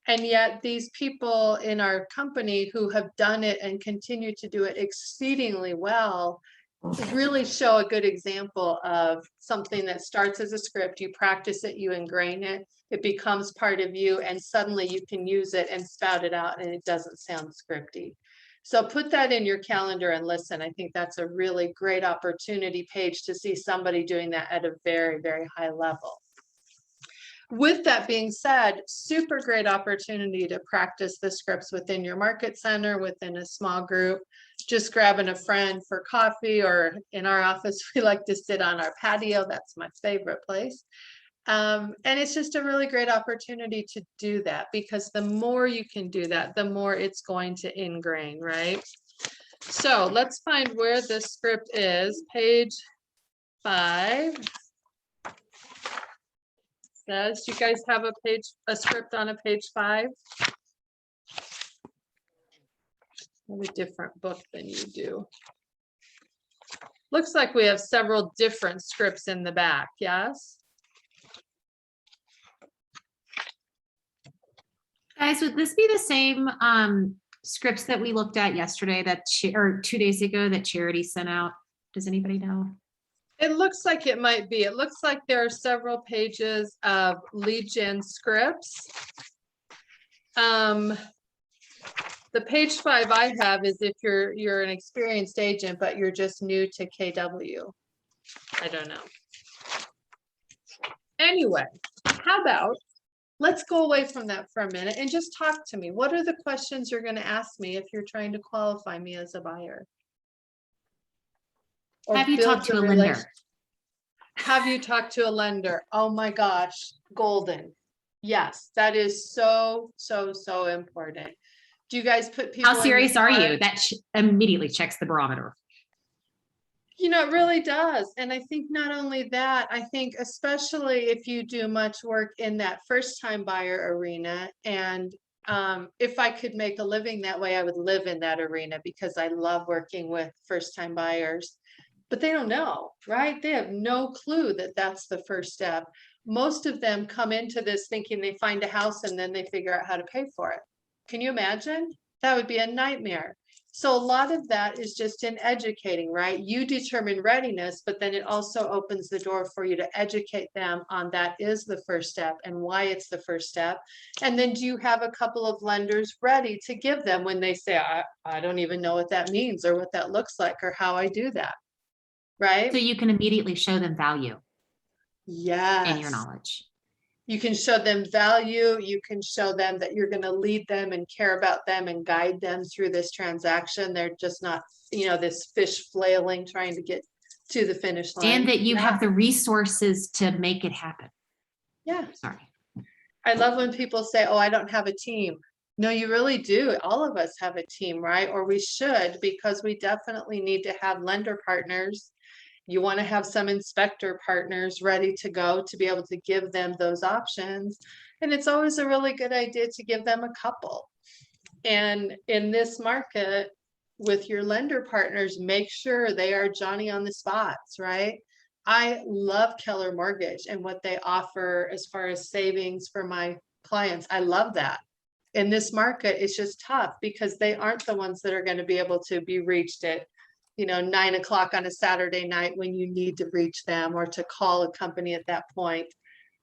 And yet these people in our company who have done it and continue to do it exceedingly well really show a good example of something that starts as a script. You practice it, you ingrain it, it becomes part of you, and suddenly you can use it and spout it out and it doesn't sound scripty. So put that in your calendar and listen. I think that's a really great opportunity, Paige, to see somebody doing that at a very, very high level. With that being said, super great opportunity to practice the scripts within your market center, within a small group, just grabbing a friend for coffee, or in our office, we like to sit on our patio. That's my favorite place. And it's just a really great opportunity to do that, because the more you can do that, the more it's going to ingrain, right? So let's find where this script is. Page 5. Says, you guys have a script on a page 5? A different book than you do. Looks like we have several different scripts in the back, yes? Guys, would this be the same scripts that we looked at yesterday or 2 days ago that Charity sent out? Does anybody know? It looks like it might be. It looks like there are several pages of lead gen scripts. The page 5 I have is if you're an experienced agent, but you're just new to KW. I don't know. Anyway, how about let's go away from that for a minute and just talk to me. What are the questions you're going to ask me if you're trying to qualify me as a buyer? Or Have you build talked to the a lender? Have you talked to a lender? Oh my gosh, golden. Yes, that is so, so, so important. Do you guys put people? How serious are you? That immediately checks the barometer. You know, it really does. And I think not only that, I think especially if you do much work in that first time buyer arena, and if I could make a living that way, I would live in that arena, because I love working with first time buyers. But they don't know, right? They have no clue that that's the first step. Most of them come into this thinking they find a house and then they figure out how to pay for it. Can you imagine? That would be a nightmare. So a lot of that is just in educating, right? You determine readiness, but then it also opens the door for you to educate them on that is the first step and why it's the first step. And then do you have a couple of lenders ready to give them when they say, I don't even know what that means or what that looks like or how I do that, right? So you can immediately show them value. Yes. in your knowledge. You can show them value. You can show them that you're going to lead them and care about them and guide them through this transaction. They're just not, this fish flailing, trying to get to the finish line. And that you have the resources to make it happen. Yeah. Sorry. I love when people say, oh, I don't have a team. No, you really do. All of us have a team, right? Or we should, because we definitely need to have lender partners. You want to have some inspector partners ready to go to be able to give them those options. And it's always a really good idea to give them a couple. And in this market, with your lender partners, make sure they are Johnny on the spots, right? I love Keller Mortgage and what they offer as far as savings for my clients. I love that. In this market, it's just tough because they aren't the ones that are going to be able to be reached at 9 o'clock on a Saturday night when you need to reach them or to call a company at that point.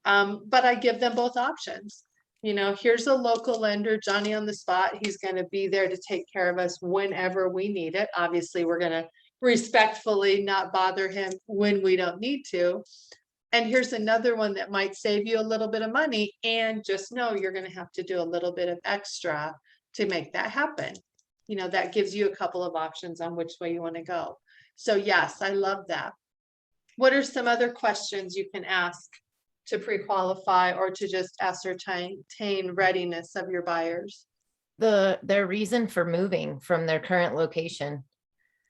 But I give them both options. Here's a local lender, Johnny on the spot. He's going to be there to take care of us whenever we need it. Obviously, we're going to respectfully not bother him when we don't need to. And here's another one that might save you a little bit of money. And just know you're going to have to do a little bit of extra to make that happen. That gives you a couple of options on which way you want to go. So yes, I love that. What are some other questions you can ask to pre-qualify or to just ascertain readiness of your buyers? Their reason for moving from their current location.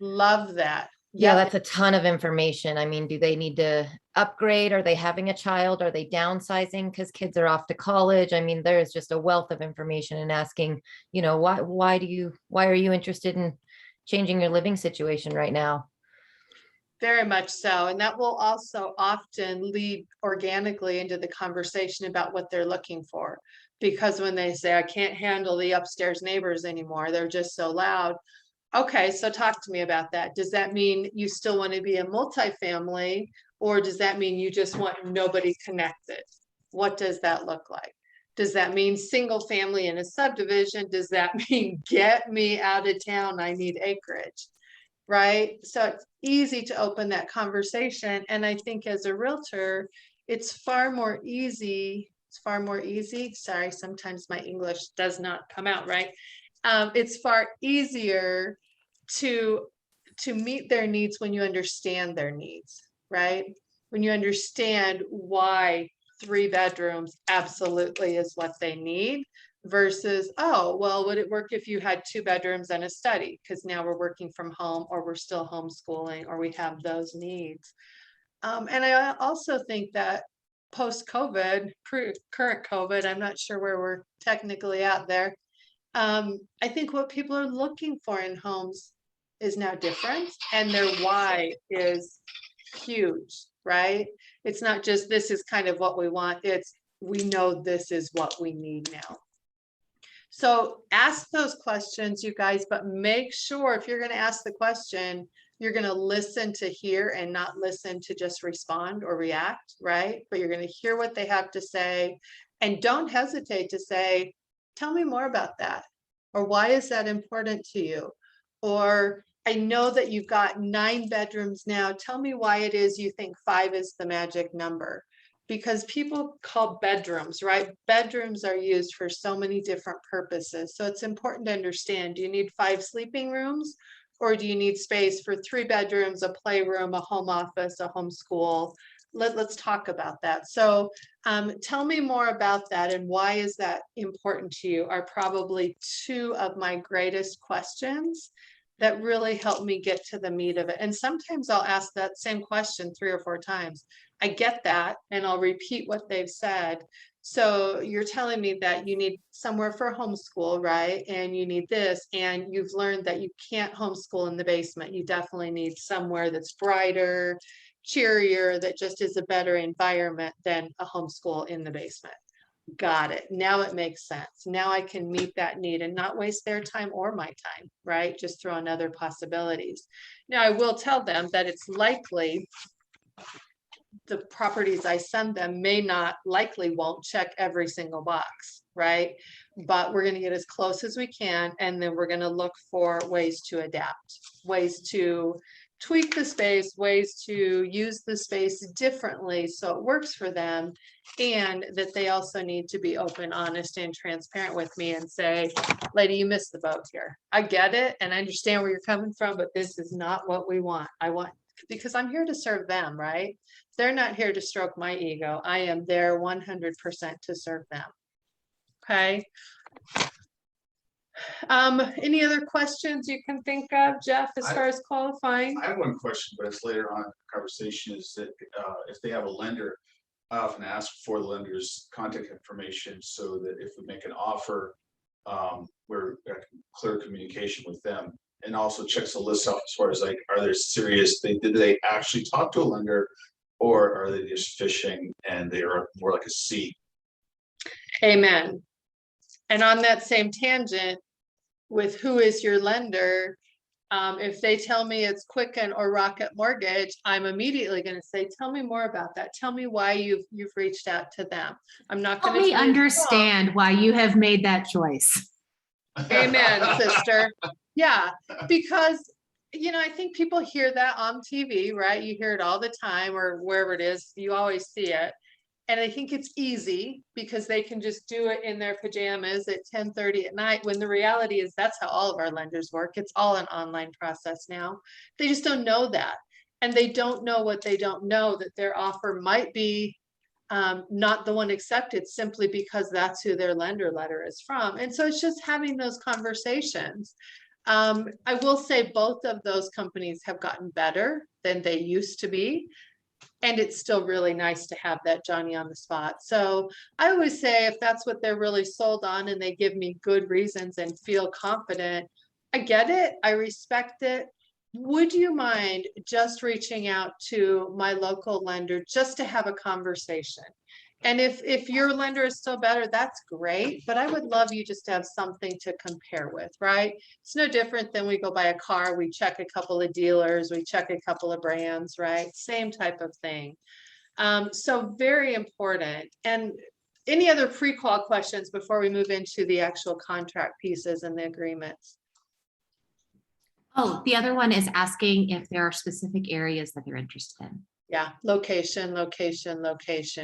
Love that. Yeah, that's a ton of information. I mean, do they need to upgrade? Are they having a child? Are they downsizing because kids are off to college? I mean, there's just a wealth of information and asking, why are you interested in changing your living situation right now? Very much so. And that will also often lead organically into the conversation about what they're looking for. Because when they say, I can't handle the upstairs neighbors anymore, they're just so loud. Okay, so talk to me about that. Does that mean you still want to be a multifamily, or does that mean you just want nobody connected? What does that look like? Does that mean single family in a subdivision? Does that mean get me out of town? I need acreage, right? So it's easy to open that conversation. And I think as a realtor, it's far more easy. Sorry, sometimes my English does not come out right. It's far easier to meet their needs when you understand their needs, right? When you understand why 3 bedrooms absolutely is what they need versus, oh, well, would it work if you had 2 bedrooms and a study? Because now we're working from home or we're still homeschooling or we have those needs. And I also think that post-COVID, current COVID, I'm not sure where we're technically out there. I think what people are looking for in homes is now different, and their why is huge, right? It's not just this is kind of what we want, it's we know this is what we need now. So ask those questions, you guys, but make sure if you're going to ask the question, you're going to listen to hear and not listen to just respond or react, right? But you're going to hear what they have to say, and don't hesitate to say, tell me more about that. Or why is that important to you? Or I know that you've got 9 bedrooms now. Tell me why it is you think 5 is the magic number. Because people call bedrooms, right? Bedrooms are used for so many different purposes. So it's important to understand, do you need 5 sleeping rooms? Or do you need space for 3 bedrooms, a playroom, a home office, a homeschool? Let's talk about that. So tell me more about that, and why is that important to you are probably 2 of my greatest questions that really help me get to the meat of it. And sometimes I'll ask that same question 3 or 4 times. I get that, and I'll repeat what they've said. So you're telling me that you need somewhere for homeschool, right? And you need this, and you've learned that you can't homeschool in the basement. You definitely need somewhere that's brighter, cheerier, that just is a better environment than a homeschool in the basement. Got it. Now it makes sense. Now I can meet that need and not waste their time or my time, right? Just throw in other possibilities. Now I will tell them that it's likely the properties I send them likely won't check every single box, right? But we're going to get as close as we can, and then we're going to look for ways to adapt, ways to tweak the space, ways to use the space differently so it works for them. And that they also need to be open, honest, and transparent with me and say, lady, you missed the boat here. I get it and I understand where you're coming from, but this is not what we want. Because I'm here to serve them, right? They're not here to stroke my ego. I am there 100% to serve them. Okay. Any other questions you can think of, Jeff, as far as qualifying? I have one question, but it's later on in the conversation, is that if they have a lender, I often ask for the lender's contact information so that if we make an offer, we're got clear communication with them, and also checks the list off as far as like, are they serious? Did they actually talk to a lender, or are they just fishing and they are more like a C? Amen. And on that same tangent, with who is your lender, if they tell me it's Quicken or Rocket Mortgage, I'm immediately going to say, tell me more about that. Tell me why you've reached out to them. I'm not Help going to me understand why you have made that choice. Amen, sister. Yeah, because I think people hear that on TV, right? You hear it all the time, or wherever it is, you always see it. And I think it's easy because they can just do it in their pajamas at 10:30 at night, when the reality is that's how all of our lenders work. It's all an online process now. They just don't know that. And they don't know what they don't know, that their offer might be not the one accepted simply because that's who their lender letter is from. And so it's just having those conversations. I will say both of those companies have gotten better than they used to be. And it's still really nice to have that Johnny on the spot. So I always say, if that's what they're really sold on and they give me good reasons and feel confident, I get it. I respect it. Would you mind just reaching out to my local lender just to have a conversation? And if your lender is still better, that's great. But I would love you just to have something to compare with, right? It's no different than we go buy a car, we check a couple of dealers, we check a couple of brands, right? Same type of thing. So very important. And any other pre-qual questions before we move into the actual contract pieces and the agreements? Oh, the other one is asking if there are specific areas that they're interested in. Yeah, location,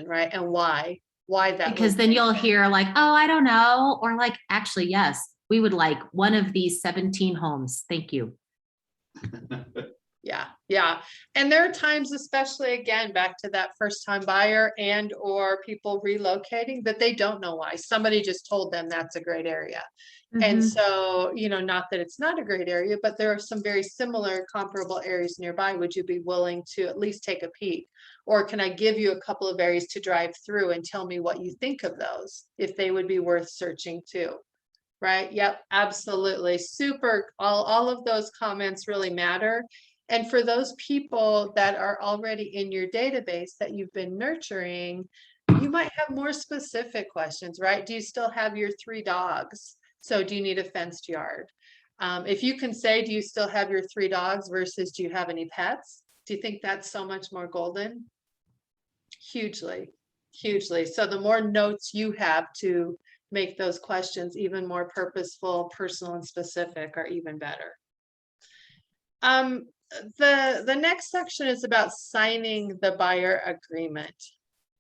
right? And why that? Because then you'll hear like, oh, I don't know. Or like, actually, yes, we would like one of these 17 homes. Thank you. Yeah. And there are times, especially again, back to that first time buyer and or people relocating, that they don't know why. Somebody just told them that's a great area. And so, not that it's not a great area, but there are some very similar comparable areas nearby. Would you be willing to at least take a peek? Or can I give you a couple of areas to drive through and tell me what you think of those, if they would be worth searching too? Right? Yep, absolutely. Super. All of those comments really matter. And for those people that are already in your database that you've been nurturing, you might have more specific questions, right? Do you still have your 3 dogs? So do you need a fenced yard? If you can say, do you still have your 3 dogs versus do you have any pets? Do you think that's so much more golden? Hugely. So the more notes you have to make those questions even more purposeful, personal, and specific are even better. The next section is about signing the buyer agreement.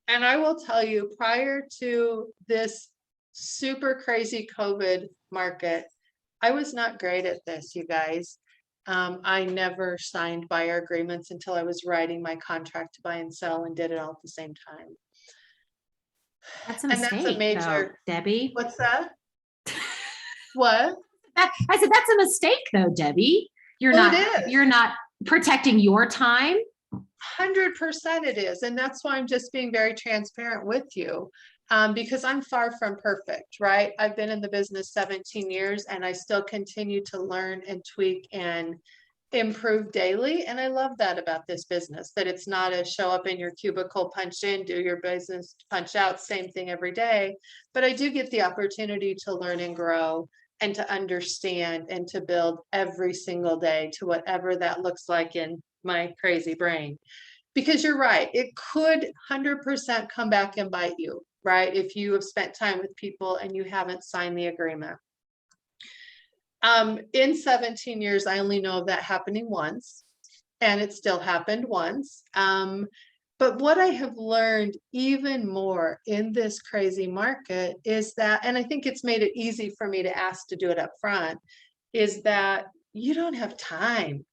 And I will tell you, prior to this super crazy COVID market, I was not great at this, you guys. I never signed buyer agreements until I was writing my contract to buy and sell, and did it all at the same time. That's a And mistake, that's a major, though, Debbie. What's that? What? I said, that's a mistake though, Debbie. You're not protecting your time. 100% it is. And that's why I'm just being very transparent with you. Because I'm far from perfect, right? I've been in the business 17 years and I still continue to learn and tweak and improve daily. And I love that about this business, that it's not a show up in your cubicle, punch in, do your business, punch out, same thing every day. But I do get the opportunity to learn and grow and to understand and to build every single day to whatever that looks like in my crazy brain. Because you're right, it could 100% come back and bite you, right? If you have spent time with people and you haven't signed the agreement. In 17 years, I only know of that happening once. and it still happened once. But what I have learned even more in this crazy market is that, and I think it's made it easy for me to ask to do it up front, is that you don't have time.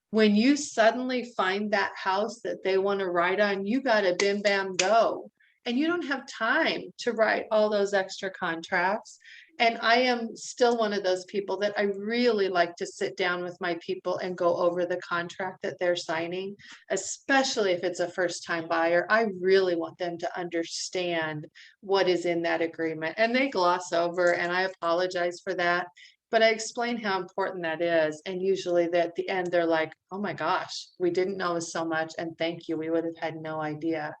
When you suddenly find that house that they want to write on, you got to bim bam go. And you don't have time to write all those extra contracts. And I am still one of those people that I really like to sit down with my people and go over the contract that they're signing, especially if it's a first time buyer. I really want them to understand what is in that agreement. And they gloss over, and I apologize for that. But I explain how important that is. And usually at the end, they're like, oh my gosh, we didn't know so much. And thank you. We would have had no idea.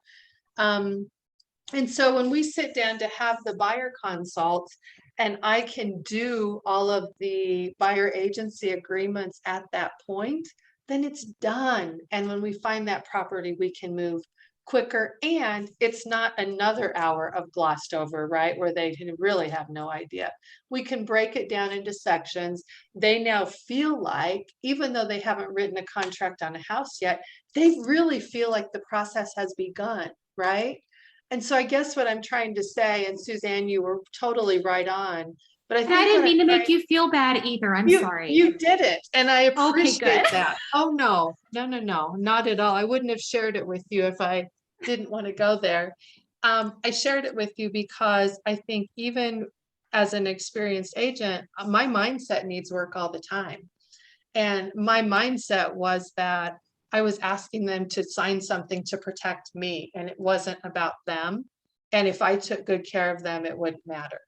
And so when we sit down to have the buyer consult, and I can do all of the buyer agency agreements at that point, then it's done. And when we find that property, we can move quicker, and it's not another hour of glossed over, right? Where they really have no idea. We can break it down into sections. They now feel like, even though they haven't written a contract on a house yet, they really feel like the process has begun, right? And so I guess what I'm trying to say, and Suzanne, you were totally right on, but I And think I didn't what mean to I'm make trying- you feel bad either. I'm you, sorry. You did it, and I appreciate good. that. Oh, no, not at all. I wouldn't have shared it with you if I didn't want to go there. I shared it with you because I think even as an experienced agent, my mindset needs work all the time. And my mindset was that I was asking them to sign something to protect me, and it wasn't about them. And if I took good care of them, it wouldn't matter.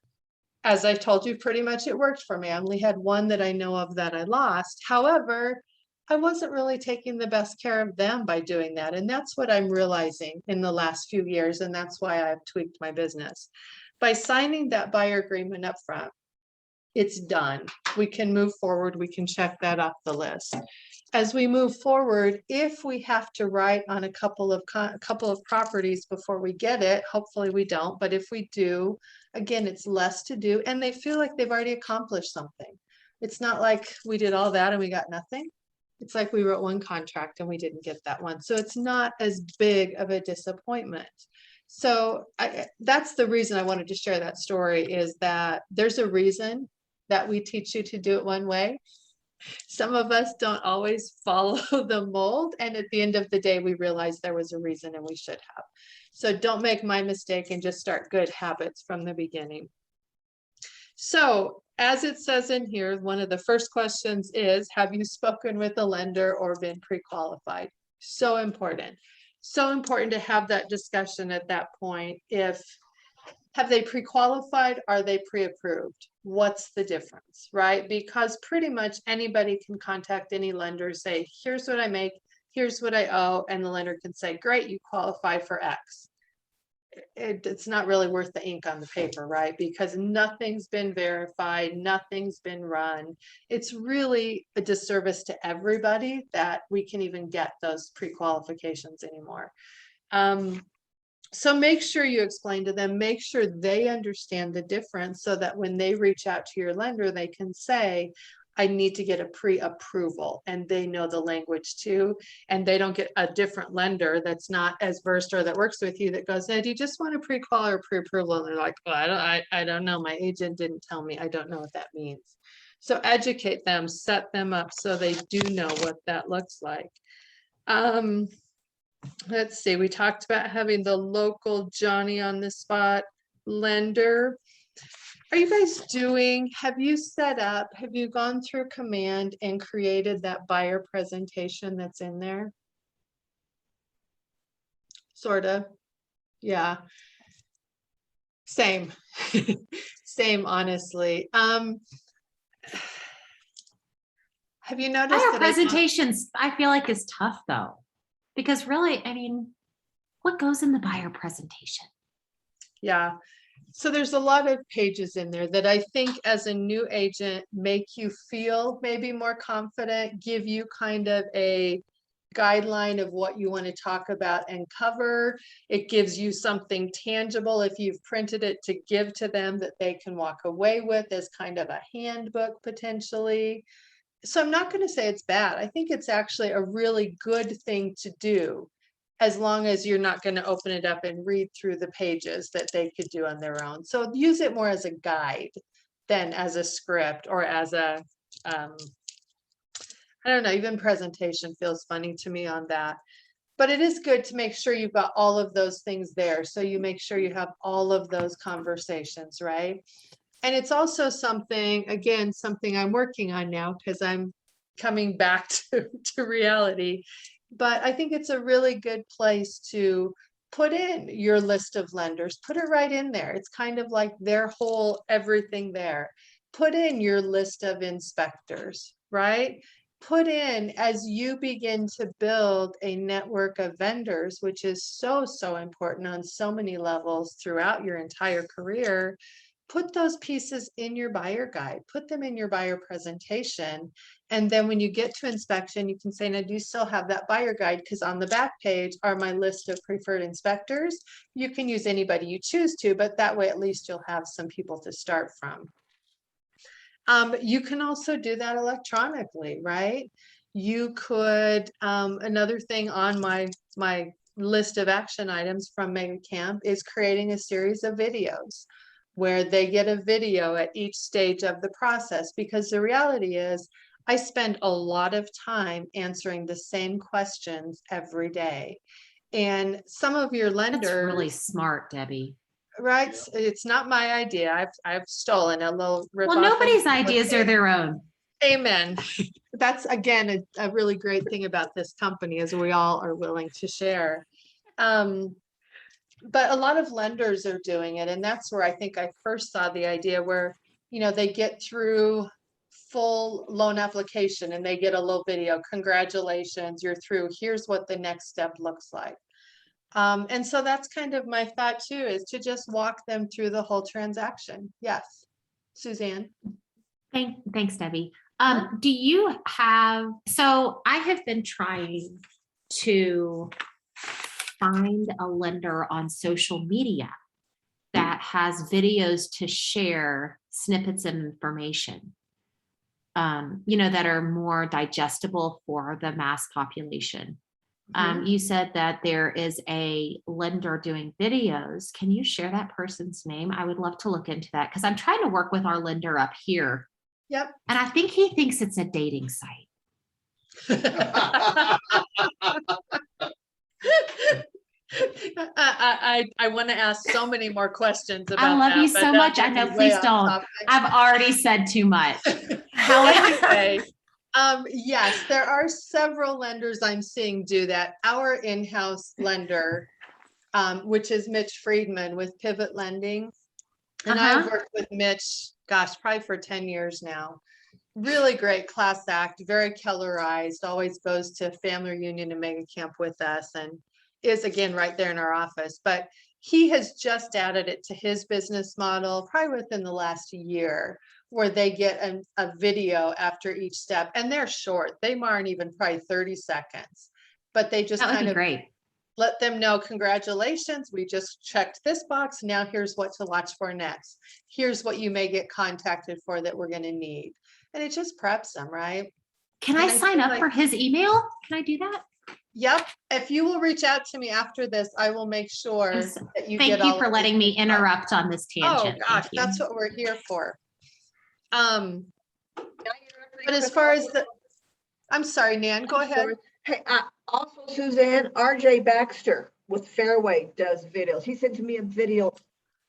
As I told you, pretty much it worked for me. I only had one that I know of that I lost. However, I wasn't really taking the best care of them by doing that. And that's what I'm realizing in the last few years. And that's why I've tweaked my business. By signing that buyer agreement up front, it's done. We can move forward. We can check that off the list. As we move forward, if we have to write on a couple of properties before we get it, hopefully we don't, but if we do, again, it's less to do, and they feel like they've already accomplished something. It's not like we did all that and we got nothing. It's like we wrote one contract and we didn't get that one. So it's not as big of a disappointment. So that's the reason I wanted to share that story, is that there's a reason that we teach you to do it one way. Some of us don't always follow the mold. And at the end of the day, we realize there was a reason and we should have. So don't make my mistake and just start good habits from the beginning. So as it says in here, one of the first questions is, have you spoken with a lender or been pre-qualified? So important. So important to have that discussion at that point. Have they pre-qualified? Are they pre-approved? What's the difference, right? Because pretty much anybody can contact any lender, say, here's what I make, here's what I owe, and the lender can say, great, you qualify for X. It's not really worth the ink on the paper, right? Because nothing's been verified, nothing's been run. It's really a disservice to everybody that we can even get those pre-qualifications anymore. So make sure you explain to them, make sure they understand the difference, so that when they reach out to your lender, they can say, I need to get a pre-approval, and they know the language too. And they don't get a different lender that's not as versed or that works with you that goes, hey, do you just want a pre-qual or pre-approval? And they're like, well, I don't know. My agent didn't tell me. I don't know what that means. So educate them, set them up so they do know what that looks like. Let's see, we talked about having the local Johnny on the spot lender. Are you guys have you set up, have you gone through command and created that buyer presentation that's in there? Sort of, yeah. Same, same, honestly. Have you noticed Buyer that presentations, I feel like, is tough though. Because really, I mean, what goes in the buyer presentation? Yeah, so there's a lot of pages in there that I think as a new agent make you feel maybe more confident, give you kind of a guideline of what you want to talk about and cover. It gives you something tangible if you've printed it to give to them that they can walk away with as kind of a handbook potentially. So I'm not going to say it's bad. I think it's actually a really good thing to do, as long as you're not going to open it up and read through the pages that they could do on their own. So use it more as a guide than as a script or as a, I don't know, even presentation feels funny to me on that. But it is good to make sure you've got all of those things there. So you make sure you have all of those conversations, right? And it's also something, again, something I'm working on now because I'm coming back to reality. But I think it's a really good place to put in your list of lenders, put it right in there. It's kind of like their whole everything there. Put in your list of inspectors, right? Put in, as you begin to build a network of vendors, which is so, so important on so many levels throughout your entire career, put those pieces in your buyer guide, put them in your buyer presentation. And then when you get to inspection, you can say, now, do you still have that buyer guide? Because on the back page are my list of preferred inspectors. You can use anybody you choose to, but that way at least you'll have some people to start from. You can also do that electronically, right? You could, another thing on my list of action items from Mega Camp is creating a series of videos where they get a video at each stage of the process, because the reality is I spend a lot of time answering the same questions every day. And some of your lenders— That's really smart, Debbie. Right? It's not my idea. I've stolen a little rip Well, off nobody's of- ideas are their own. Amen. That's again a really great thing about this company, is we all are willing to share. But a lot of lenders are doing it, and that's where I think I first saw the idea, where, you know, they get through full loan application and they get a little video. Congratulations, you're through. Here's what the next step looks like. And so that's kind of my thought too, is to just walk them through the whole transaction. Yes, Suzanne. Thanks, Debbie. Do you have, so I have been trying to find a lender on social media that has videos to share snippets of information, you know, that are more digestible for the mass population. You said that there is a lender doing videos. Can you share that person's name? I would love to look into that, because I'm trying to work with our lender up here. Yep. And I think he thinks it's a dating site. I want to ask so many more questions about I love that, you but so that much. I might know, be way please off don't. topic. I've already said too much. Anyway, yes, there are several lenders I'm seeing do that. Our in-house lender, which is Mitch Friedman with Pivot Lending. And I've worked with Mitch, gosh, probably for 10 years now. Really great class act, very Kellerized, always goes to family reunion and Mega Camp with us, and is again right there in our office. But he has just added it to his business model probably within the last year, where they get a video after each step, and they're short. They aren't even probably 30 seconds, but they just That would kind be of great. let them know, congratulations, we just checked this box. Now here's what to watch for next. Here's what you may get contacted for that we're going to need. And it just preps them, right? Can And I I sign feel up like— for his email? Can I do that? Yep. If you will reach out to me after this, I will make sure Yes. that you Thank get you all for of letting this me info. interrupt on this Oh tangent. gosh, Thank you. that's what we're here for. Can I interrupt really But as quick far as also? the— I'm sorry, Nan, go I'm ahead. sorry. Hey, also Suzanne, RJ Baxter with Fairway does videos. He sends me a video,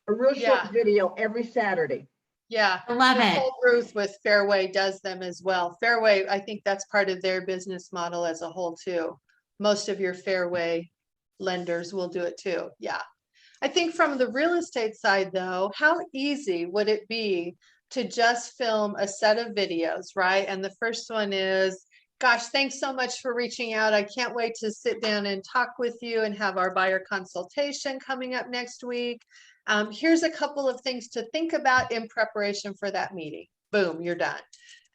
a real Yeah. short video every Saturday. Yeah. I love it. Nicole Ruth with Fairway does them as well. Fairway, I think that's part of their business model as a whole too. Most of your Fairway lenders will do it too. Yeah. I think from the real estate side though, how easy would it be to just film a set of videos, right? And the first one is, gosh, thanks so much for reaching out. I can't wait to sit down and talk with you and have our buyer consultation coming up next week. Here's a couple of things to think about in preparation for that meeting. Boom, you're done.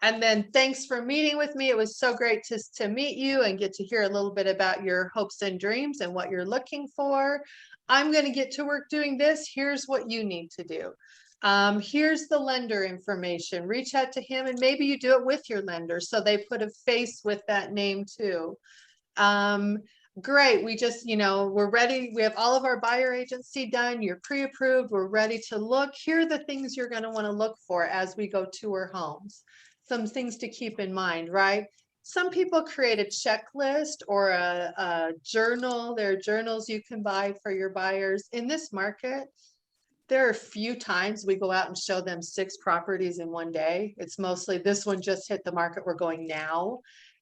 And then thanks for meeting with me. It was so great to meet you and get to hear a little bit about your hopes and dreams and what you're looking for. I'm going to get to work doing this. Here's what you need to do. Here's the lender information. Reach out to him, and maybe you do it with your lender, so they put a face with that name too. Great, we just, we're ready. We have all of our buyer agency done. You're pre-approved. We're ready to look. Here are the things you're going to want to look for as we go tour homes. Some things to keep in mind, right? Some people create a checklist or a journal. There are journals you can buy for your buyers. In this market, there are a few times we go out and show them 6 properties in one day. It's mostly this one just hit the market, we're going now.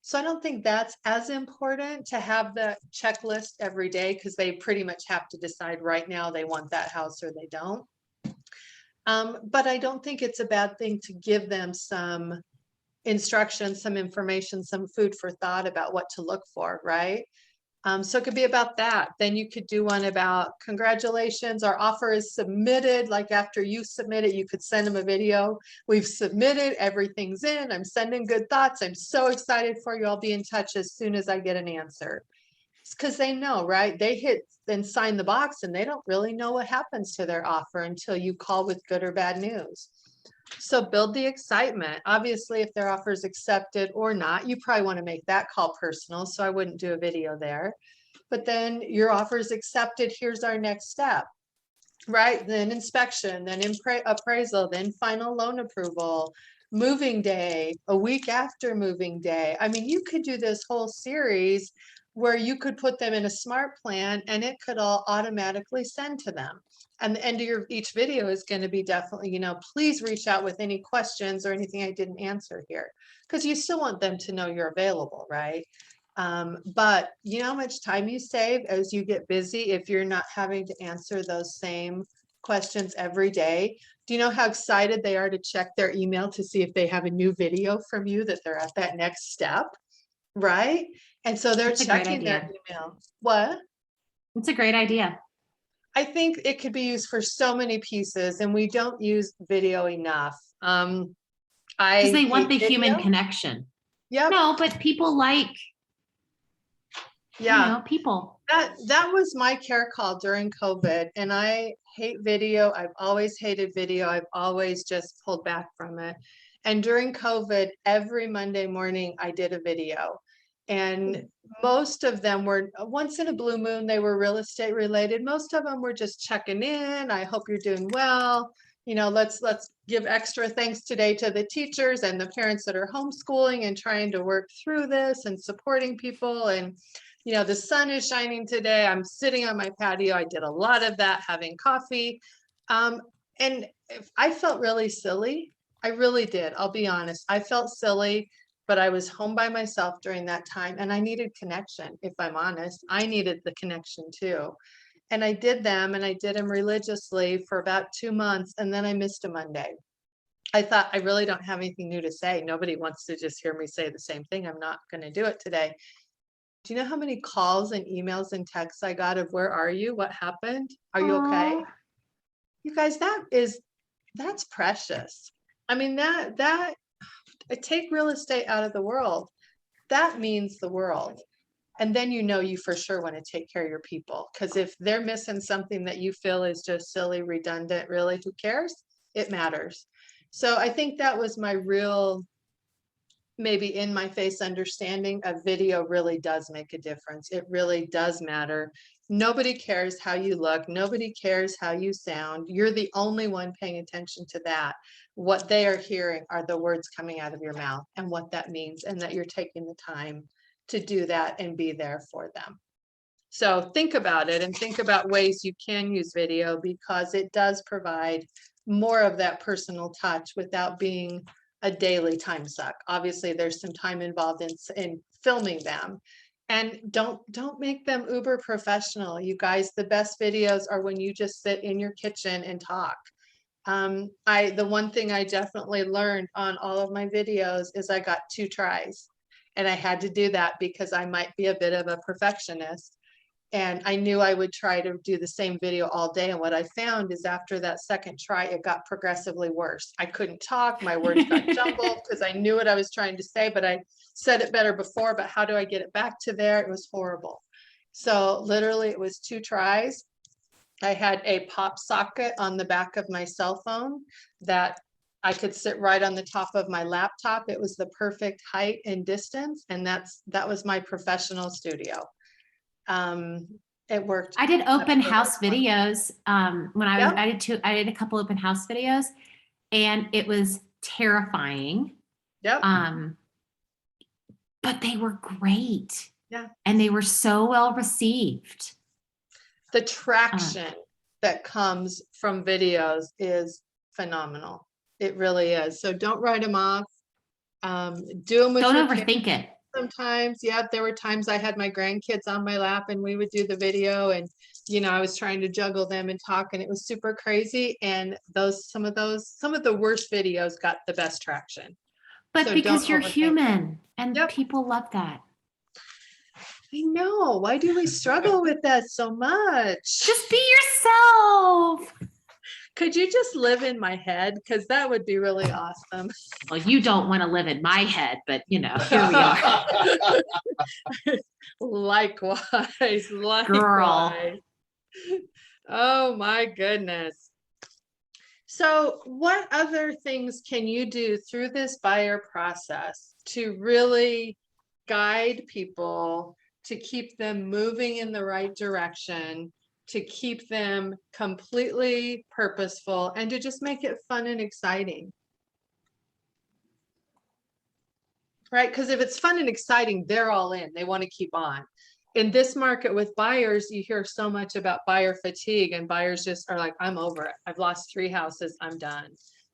So I don't think that's as important to have the checklist every day, because they pretty much have to decide right now they want that house or they don't. But I don't think it's a bad thing to give them some instruction, some information, some food for thought about what to look for, right? So it could be about that. Then you could do one about, congratulations, our offer is submitted. Like after you submit it, you could send them a video. We've submitted, everything's in. I'm sending good thoughts. I'm so excited for you. I'll be in touch as soon as I get an answer. It's because they know, right? They hit and sign the box and they don't really know what happens to their offer until you call with good or bad news. So build the excitement. Obviously, if their offer is accepted or not, you probably want to make that call personal. So I wouldn't do a video there. But then your offer is accepted. Here's our next step, right? Then inspection, then appraisal, then final loan approval, moving day, a week after moving day. I mean, you could do this whole series where you could put them in a smart plan and it could all automatically send to them. And the end of each video is going to be definitely, please reach out with any questions or anything I didn't answer here, because you still want them to know you're available, right? But you know how much time you save as you get busy if you're not having to answer those same questions every day? Do you know how excited they are to check their email to see if they have a new video from you, that they're at that next step, right? And so they're That's a great checking their idea. email. What? It's a great idea. I think it could be used for so many pieces, and we don't use video enough. Because they want the hate human video. connection. Yep. No, but people like, Yeah. people. That was my care call during COVID, and I hate video. I've always hated video. I've always just pulled back from it. And during COVID, every Monday morning I did a video, and most of them were once in a blue moon. They were real estate related. Most of them were just checking in. I hope you're doing well. Let's give extra thanks today to the teachers and the parents that are homeschooling and trying to work through this and supporting people. And the sun is shining today. I'm sitting on my patio. I did a lot of that, having coffee. And I felt really silly. I really did. I'll be honest. I felt silly, but I was home by myself during that time and I needed connection. If I'm honest, I needed the connection too. And I did them, and I did them religiously for about 2 months. And then I missed a Monday. I thought, I really don't have anything new to say. Nobody wants to just hear me say the same thing. I'm not going to do it today. Do you know how many calls and emails and texts I got of where are you? What happened? Are you okay? You guys, that's precious. I mean, that take real estate out of the world. That means the world. And then you for sure want to take care of your people, because if they're missing something that you feel is just silly, redundant, really, who cares? It matters. So I think that was my real, maybe in my face understanding of video really does make a difference. It really does matter. Nobody cares how you look. Nobody cares how you sound. You're the only one paying attention to that. What they are hearing are the words coming out of your mouth and what that means, and that you're taking the time to do that and be there for them. So think about it and think about ways you can use video, because it does provide more of that personal touch without being a daily time suck. Obviously, there's some time involved in filming them. And don't make them uber professional. You guys, the best videos are when you just sit in your kitchen and talk. The one thing I definitely learned on all of my videos is I got 2 tries. And I had to do that because I might be a bit of a perfectionist. And I knew I would try to do the same video all day. And what I found is after that second try, it got progressively worse. I couldn't talk. My words got jumbled because I knew what I was trying to say, but I said it better before. But how do I get it back to there? It was horrible. So literally it was 2 tries. I had a pop socket on the back of my cell phone that I could sit right on the top of my laptop. It was the perfect height and distance, and that was my professional studio. It worked. I did open house videos when Yep. I did a couple open house videos, and it was terrifying. Yep. But they were great. Yeah. And they were so well received. The traction that comes from videos is phenomenal. It really is. So don't write them off. Do them with Don't your overthink it. sometimes. Yeah, there were times I had my grandkids on my lap and we would do the video, and I was trying to juggle them and talk, and it was super crazy. And some of the worst videos got the best traction. But So because don't you're overthink it. human and Yep. people love that. I know. Why do we struggle with that so much? Just be yourself. Could you just live in my head? Because that would be really awesome. Well, you don't want to live in my head, but here we are. Likewise. Girl. Oh my goodness. So what other things can you do through this buyer process to really guide people, to keep them moving in the right direction, to keep them completely purposeful, and to just make it fun and exciting? Right? Because if it's fun and exciting, they're all in. They want to keep on. In this market with buyers, you hear so much about buyer fatigue, and buyers just are like, I'm over it. I've lost 3 houses. I'm done.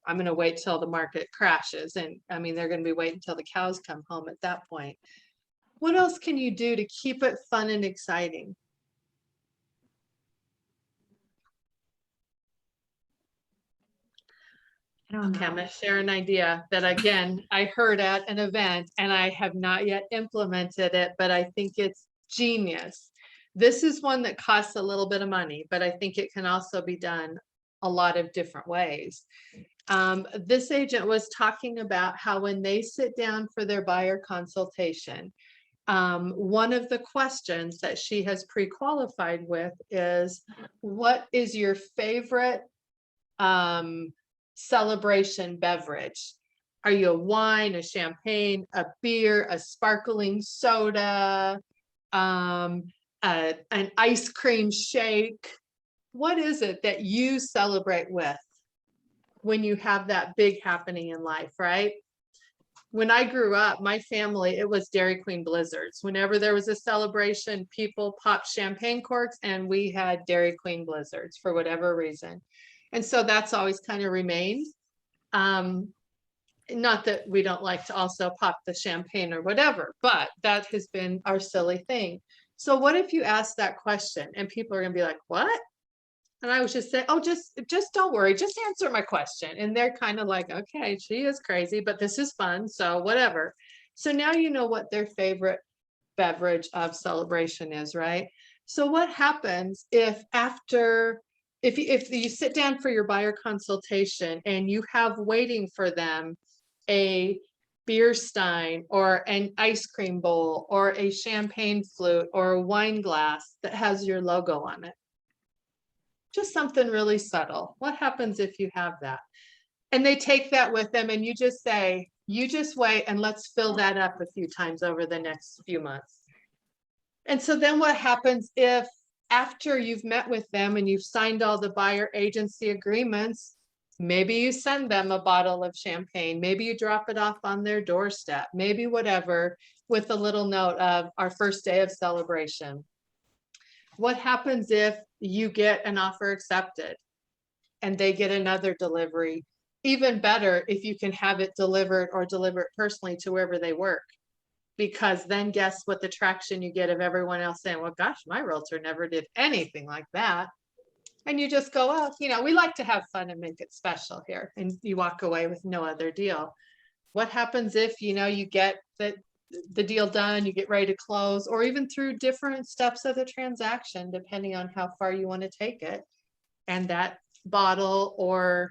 I'm going to wait till the market crashes. And I mean, they're going to be waiting until the cows come home at that point. What else can you do to keep it fun and exciting? I don't Okay, I'm know. going to share an idea that, again, I heard at an event and I have not yet implemented it, but I think it's genius. This is one that costs a little bit of money, but I think it can also be done a lot of different ways. This agent was talking about how when they sit down for their buyer consultation, one of the questions that she has pre-qualified with is, what is your favorite celebration beverage? Are you a wine, a champagne, a beer, a sparkling soda, an ice cream shake? What is it that you celebrate with when you have that big happening in life, right? When I grew up, my family, it was Dairy Queen Blizzards. Whenever there was a celebration, people popped champagne corks and we had Dairy Queen Blizzards for whatever reason. And so that's always kind of remained. Not that we don't like to also pop the champagne or whatever, but that has been our silly thing. So what if you ask that question and people are gonna be like, what? And I was just saying, oh, just don't worry, just answer my question. And they're kind of like, okay, she is crazy, but this is fun, so whatever. So now you know what their favorite beverage of celebration is, right? So what happens if if you sit down for your buyer consultation and you have waiting for them a beer stein or an ice cream bowl or a champagne flute or a wine glass that has your logo on it? Just something really subtle. What happens if you have that? And they take that with them and you just say, you just wait and let's fill that up a few times over the next few months. And so then what happens if after you've met with them and you've signed all the buyer agency agreements, maybe you send them a bottle of champagne, maybe you drop it off on their doorstep, maybe whatever, with a little note of our first day of celebration. What happens if you get an offer accepted and they get another delivery? Even better if you can have it delivered or deliver it personally to wherever they work. Because then guess what the traction you get of everyone else saying, well, gosh, my realtor never did anything like that. And you just go, well, we like to have fun and make it special here. And you walk away with no other deal. What happens if, you get the deal done, you get ready to close, or even through different steps of the transaction, depending on how far you want to take it. And that bottle or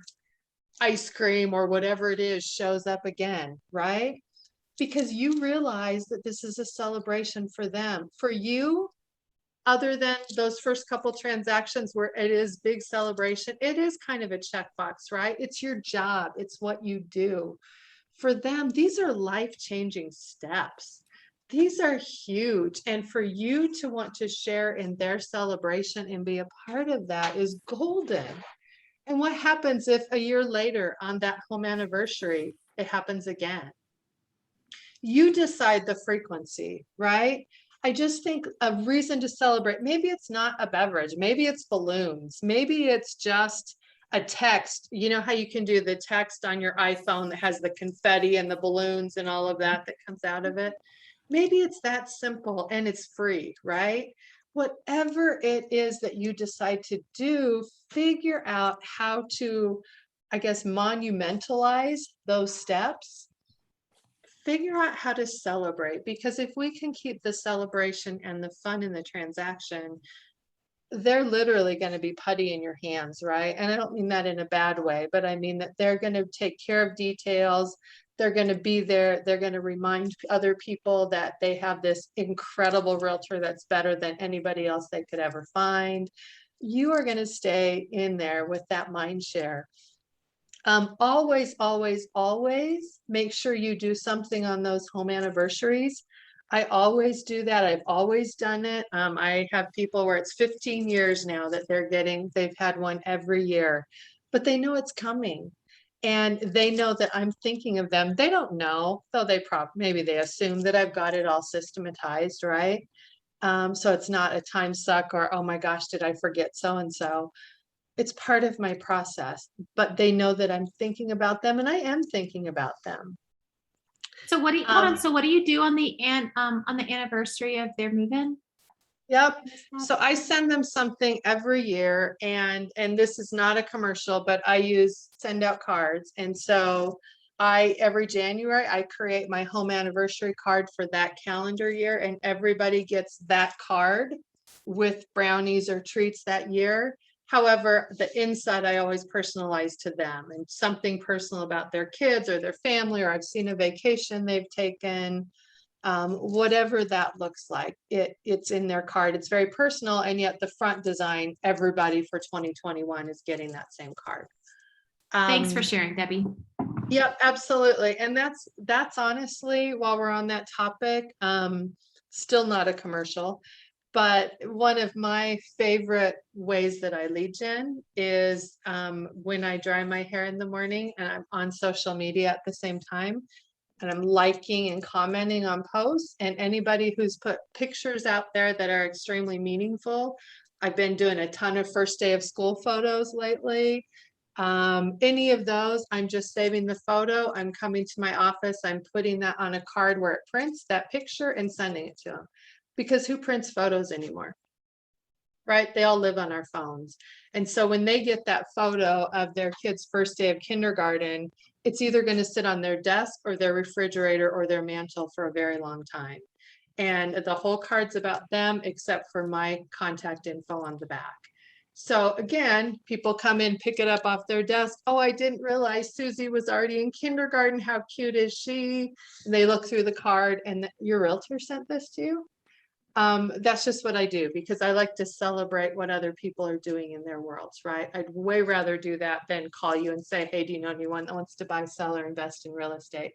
ice cream or whatever it is shows up again, right? Because you realize that this is a celebration for them. For you, other than those first couple transactions where it is big celebration, it is kind of a checkbox, right? It's your job. It's what you do. For them, these are life-changing steps. These are huge. And for you to want to share in their celebration and be a part of that is golden. And what happens if a year later on that home anniversary, it happens again? You decide the frequency, right? I just think a reason to celebrate, maybe it's not a beverage, maybe it's balloons, maybe it's just a text. You know how you can do the text on your iPhone that has the confetti and the balloons and all of that that comes out of it? Maybe it's that simple and it's free, right? Whatever it is that you decide to do, figure out how to, I guess, monumentalize those steps. Figure out how to celebrate, because if we can keep the celebration and the fun in the transaction, they're literally going to be putty in your hands, right? And I don't mean that in a bad way, but I mean that they're going to take care of details. They're going to be there. They're going to remind other people that they have this incredible realtor that's better than anybody else they could ever find. You are going to stay in there with that mind share. Always, always, always make sure you do something on those home anniversaries. I always do that. I've always done it. I have people where it's 15 years now that they've had one every year, but they know it's coming. And they know that I'm thinking of them. They don't know, though maybe they assume that I've got it all systematized, right? So it's not a time suck or, oh my gosh, did I forget so-and-so? It's part of my process, but they know that I'm thinking about them and I am thinking about them. So what do you, hold on, so what do you do on the anniversary of their move-in? Yep. So I send them something every year, and this is not a commercial, but I send out cards. And so every January, I create my home anniversary card for that calendar year, and everybody gets that card with brownies or treats that year. However, the inside I always personalize to them, and something personal about their kids or their family, or I've seen a vacation they've taken. Whatever that looks like, it's in their card. It's very personal, and yet the front design, everybody for 2021 is getting that same card. Thanks for sharing, Debbie. Yep, absolutely. And that's honestly, while we're on that topic, still not a commercial, but one of my favorite ways that I lead gen is when I dry my hair in the morning and I'm on social media at the same time. And I'm liking and commenting on posts, and anybody who's put pictures out there that are extremely meaningful. I've been doing a ton of first day of school photos lately. Any of those, I'm just saving the photo. I'm coming to my office. I'm putting that on a card where it prints that picture and sending it to them, because who prints photos anymore? Right? They all live on our phones. And so when they get that photo of their kid's first day of kindergarten, it's either going to sit on their desk or their refrigerator or their mantle for a very long time. And the whole card's about them, except for my contact info on the back. So again, people come in, pick it up off their desk. Oh, I didn't realize Susie was already in kindergarten. How cute is she? And they look through the card, and your realtor sent this to you. That's just what I do, because I like to celebrate what other people are doing in their worlds, right? I'd way rather do that than call you and say, hey, do you know anyone that wants to buy, sell, or invest in real estate?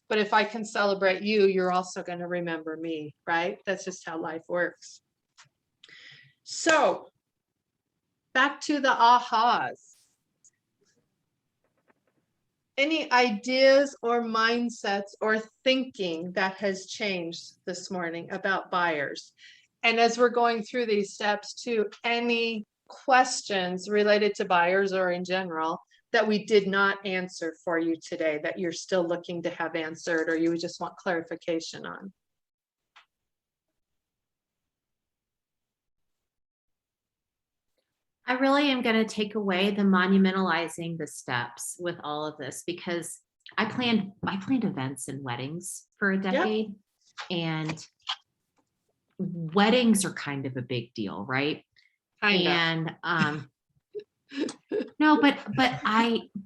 But if I can celebrate you, you're also going to remember me, right? That's just how life works. So back to the ahas. Any ideas or mindsets or thinking that has changed this morning about buyers? And as we're going through these steps too, any questions related to buyers or in general that we did not answer for you today that you're still looking to have answered, or you just want clarification on? I really am going to take away the monumentalizing the steps with all of this, because I planned events and weddings for a decade, and weddings are kind of a big deal, right? And no, but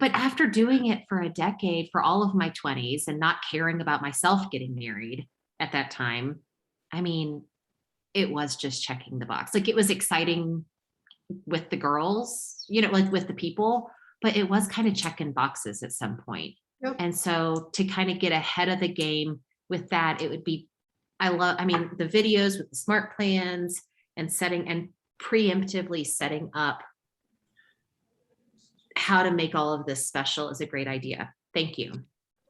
after doing it for a decade, for all of my 20s, and not caring about myself getting married at that time, I mean, it was just checking the box. Like it was exciting with the girls, you know, like with the people, but it was kind of checking boxes at some point. Yep. And so to kind of get ahead of the game with that, it would be, I mean, the videos with the smart plans and setting and preemptively setting up how to make all of this special is a great idea. Thank you.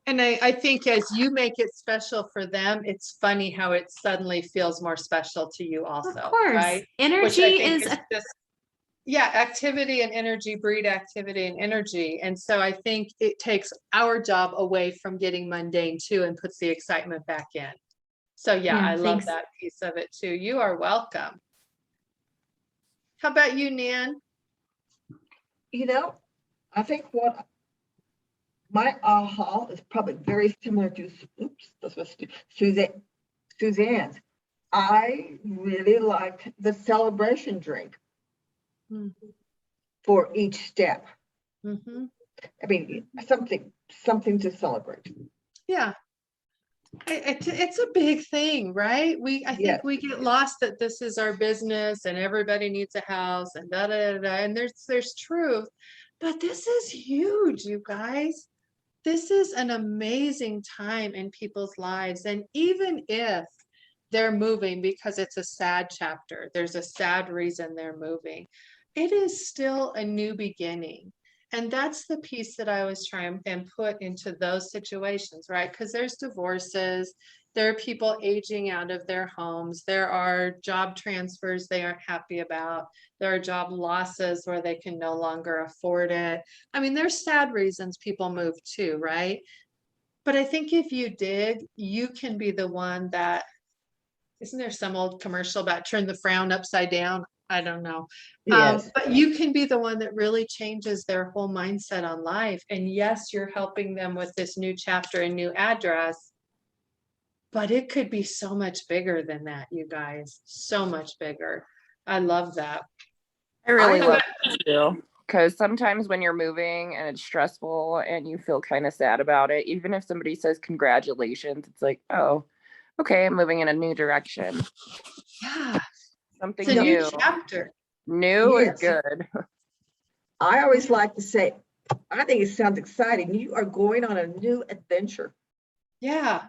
And I think as you make it special for them, it's funny how it suddenly feels more special to you also, Of course, right? energy Which I think is just, yeah, activity and energy breed activity and energy. And so I think it takes our job away from getting mundane too and puts the excitement back in. So yeah, Yeah, I love thanks. that piece of it too. You are welcome. How about you, Nan? You know, I think what my aha is probably very similar to, oops, this was Suzanne's. I really liked the celebration drink Hmm. for each step. Mm-hmm. I mean, something to celebrate. Yeah. It's a big thing, right? I Yes. think we get lost that this is our business and everybody needs a house and da da da da. And there's truth, but this is huge, you guys. This is an amazing time in people's lives. And even if they're moving because it's a sad chapter, there's a sad reason they're moving, it is still a new beginning. And that's the piece that I was trying and put into those situations, right? Because there's divorces, there are people aging out of their homes, there are job transfers they aren't happy about, there are job losses where they can no longer afford it. I mean, there's sad reasons people move too, right? But I think if you dig, you can be the one that, isn't there some old commercial about turn the frown upside down? I don't know. Yes. But you can be the one that really changes their whole mindset on life. And yes, you're helping them with this new chapter and new address, but it could be so much bigger than that, you guys, so much bigger. I love that. I really I- love it too. Because sometimes when you're moving and it's stressful and you feel kind of sad about it, even if somebody says congratulations, it's like, oh, okay, I'm moving in a new direction. Yeah, Something it's a new new. chapter. New Yes. is good. I always like to say, I think it sounds exciting. You are going on a new adventure. Yeah.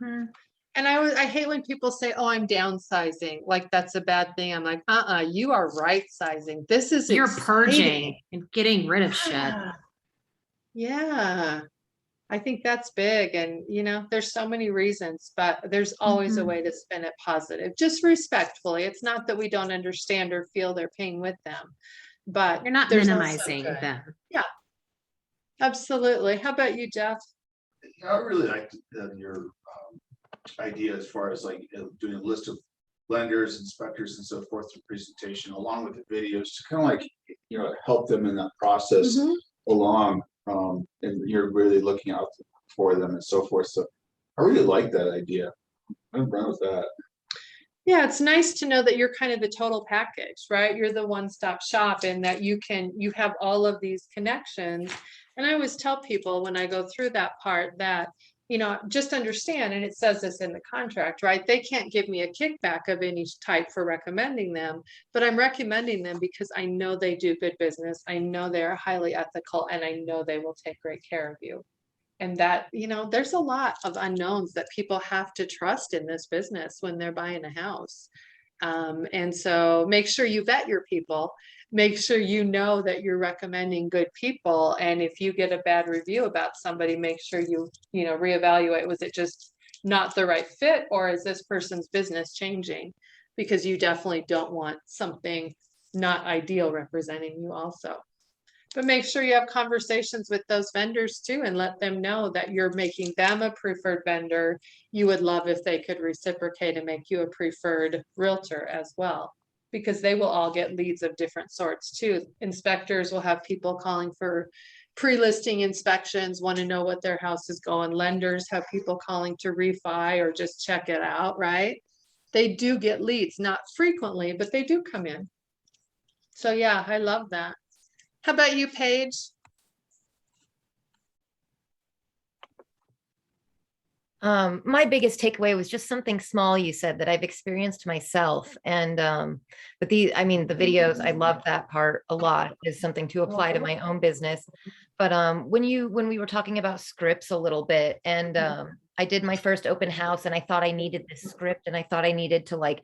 And I hate when people say, oh, I'm downsizing, like that's a bad thing. I'm like, you are right sizing. This is You're exciting. purging and getting rid of shit. Yeah. Yeah. I think that's big. And, you know, there's so many reasons, but there's always a way to spin it positive, just respectfully. It's not that we don't understand or feel their pain with them, but You're not there's also minimizing good. them. Absolutely. How about you, Jeff? I really liked your idea as far as like doing a list of lenders, inspectors, and so forth through presentation, along with the videos to kind of like, you know, help them in that process Mhm. along. And you're really looking out for them and so forth. So I really like that idea. I'm run with that. Yeah, it's nice to know that you're kind of the total package, right? You're the one-stop shop and that you have all of these connections. And I always tell people when I go through that part that, you know, just understand, and it says this in the contract, right? They can't give me a kickback of any type for recommending them, but I'm recommending them because I know they do good business. I know they're highly ethical and I know they will take great care of you. And that, you know, there's a lot of unknowns that people have to trust in this business when they're buying a house. And so make sure you vet your people, make sure you know that you're recommending good people. And if you get a bad review about somebody, make sure you know, reevaluate, was it just not the right fit, or is this person's business changing? Because you definitely don't want something not ideal representing you also. But make sure you have conversations with those vendors too and let them know that you're making them a preferred vendor. You would love if they could reciprocate and make you a preferred realtor as well, because they will all get leads of different sorts too. Inspectors will have people calling for pre-listing inspections, want to know what their house is going. Lenders have people calling to refi or just check it out, right? They do get leads, not frequently, but they do come in. So yeah, I love that. How about you, Paige? My biggest takeaway was just something small you said that I've experienced myself. And but the videos, I love that part a lot, is something to apply to my own business. But when we were talking about scripts a little bit, and I did my first open house and I thought I needed this script and I thought I needed to, like,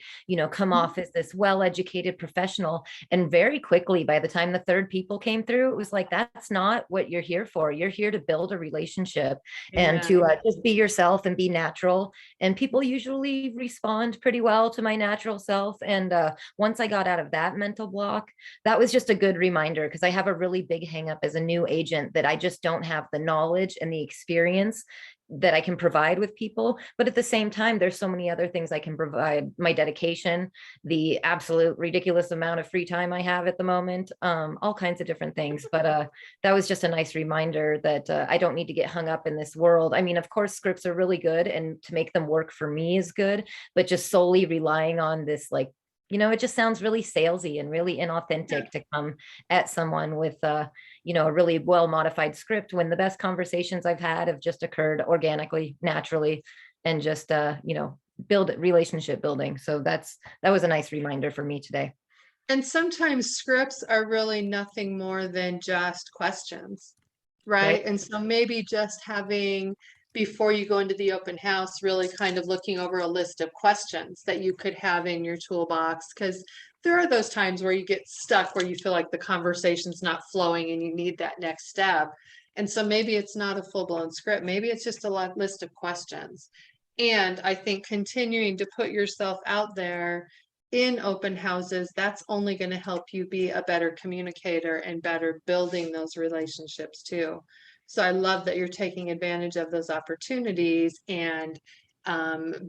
come off as this well-educated professional. And very quickly, by the time the third people came through, it was like, that's not what you're here for. You're here to build a relationship and to just be yourself and be natural. And people usually respond pretty well to my natural self. And once I got out of that mental block, that was just a good reminder, because I have a really big hang up as a new agent that I just don't have the knowledge and the experience that I can provide with people. But at the same time, there's so many other things I can provide: my dedication, the absolute ridiculous amount of free time I have at the moment, all kinds of different things. But that was just a nice reminder that I don't need to get hung up in this world. I mean, of course, scripts are really good, and to make them work for me is good, but just solely relying on this, like, it just sounds really salesy and really inauthentic to come at someone with a really well modified script, when the best conversations I've had have just occurred organically, naturally, and just build relationship building. So that was a nice reminder for me today. And sometimes scripts are really nothing more than just questions, right? And so maybe just having, before you go into the open house, really kind of looking over a list of questions that you could have in your toolbox, because there are those times where you get stuck, where you feel like the conversation's not flowing and you need that next step. And so maybe it's not a full-blown script, maybe it's just a list of questions. And I think continuing to put yourself out there in open houses, that's only going to help you be a better communicator and better building those relationships too. So I love that you're taking advantage of those opportunities and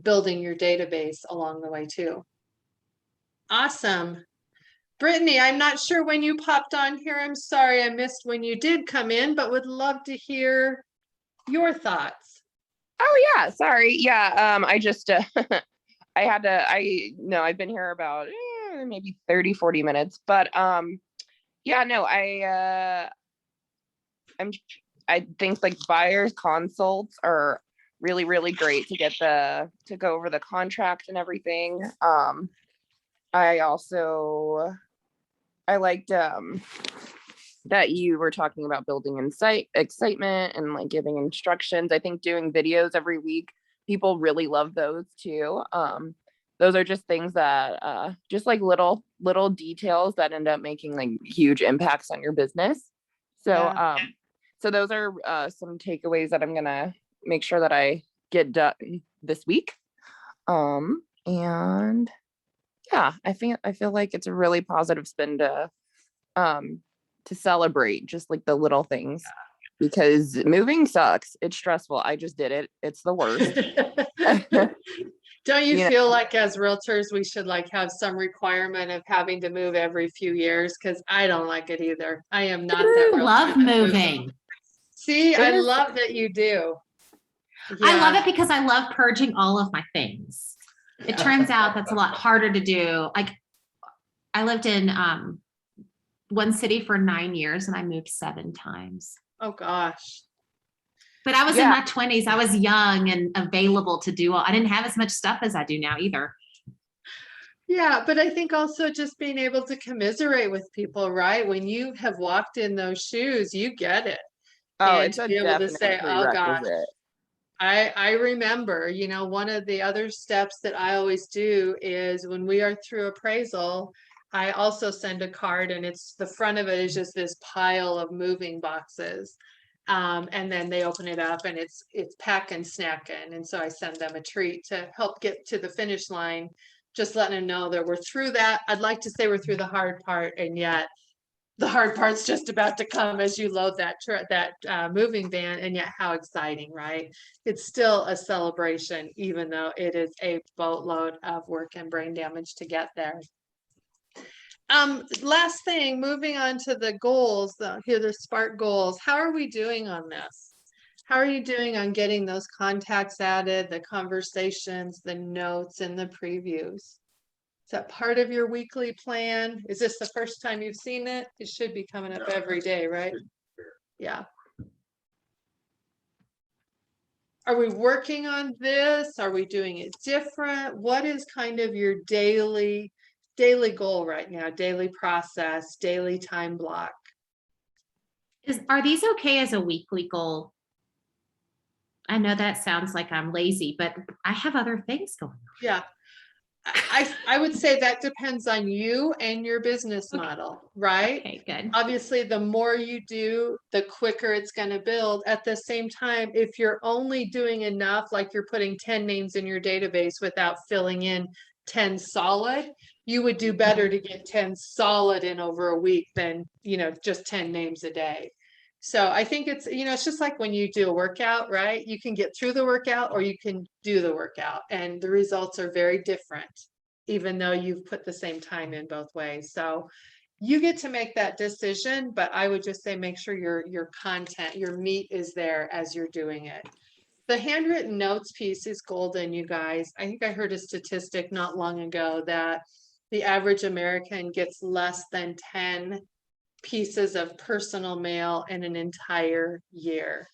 building your database along the way too. Awesome. Brittany, I'm not sure when you popped on here. I'm sorry I missed when you did come in, but would love to hear your thoughts. Oh yeah, sorry. Yeah, I just I've been here about maybe 30-40 minutes, but yeah, no, I think like buyer's consults are really, really great to get to go over the contract and everything. I liked that you were talking about building excitement and like giving instructions. I think doing videos every week, people really love those too. Those are just things that just like little details that end up making like huge impacts on your business. So so those are some takeaways that I'm gonna make sure that I get done this week. And yeah, I feel like it's a really positive spin to celebrate just like the little things, because moving sucks. It's stressful. I just did it. It's the worst. Don't you feel like as realtors, we should like have some requirement of having to move every few years? Because I don't like it either. I am not that realtor. Love moving. See, I love that you do. I love it because I love purging all of my things. It turns out that's a lot harder to do. Like, I lived in one city for 9 years and I moved 7 times. Oh gosh. But I was in my 20s. I was young and available to do all. I didn't have as much stuff as I do now either. Yeah, but I think also just being able to commiserate with people, right? When you have walked in those shoes, you get it. Oh, and it's to be able to say, oh gosh, I remember, one of the other steps that I always do is when we are through appraisal, I also send a card, and it's the front of it is just this pile of moving boxes. And then they open it up and it's packing, snacking. And so I send them a treat to help get to the finish line, just letting them know that we're through that. I'd like to say we're through the hard part, and yet the hard part's just about to come as you load that moving van. And yet how exciting, right? It's still a celebration, even though it is a boatload of work and brain damage to get there. Last thing, moving on to the goals, the SPARK goals. How are we doing on this? How are you doing on getting those contacts added, the conversations, the notes, and the previews? Is that part of your weekly plan? Is this the first time you've seen it? It should be coming up every day, right? Yeah. are we working on this? Are we doing it different? What is kind of your daily goal right now? Daily process, daily time block? Are these okay as a weekly goal? I know that sounds like I'm lazy, but I have other things going on. Yeah. I would say that depends on you and your business model, right? Okay, good. Obviously, the more you do, the quicker it's going to build. At the same time, if you're only doing enough, like you're putting 10 names in your database without filling in 10 solid, you would do better to get 10 solid in over a week than, just 10 names a day. So I think it's, it's just like when you do a workout, right? You can get through the workout or you can do the workout, and the results are very different, even though you've put the same time in both ways. So you get to make that decision, but I would just say make sure your content, your meat is there as you're doing it. The handwritten notes piece is golden, you guys. I think I heard a statistic not long ago that the average American gets less than 10 pieces of personal mail in an entire year.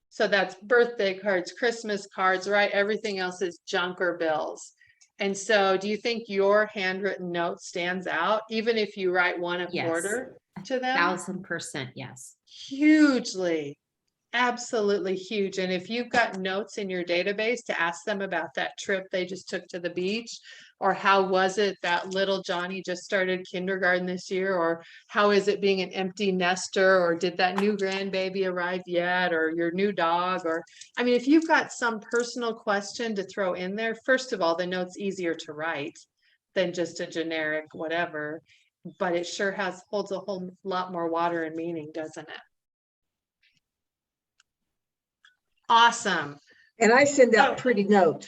So that's birthday cards, Christmas cards, right? Everything else is junk or bills. And so do you think your handwritten note stands out, even if you write one a Yes. quarter to them? 1000%, yes. Hugely. Absolutely huge. And if you've got notes in your database to ask them about that trip they just took to the beach, or how was it that little Johnny just started kindergarten this year, or how is it being an empty nester, or did that new grandbaby arrive yet, or your new dog, or, I mean, if you've got some personal question to throw in there, first of all, the note's easier to write than just a generic whatever, but it sure holds a whole lot more water and meaning, doesn't it? Awesome. And I send out So- pretty notes.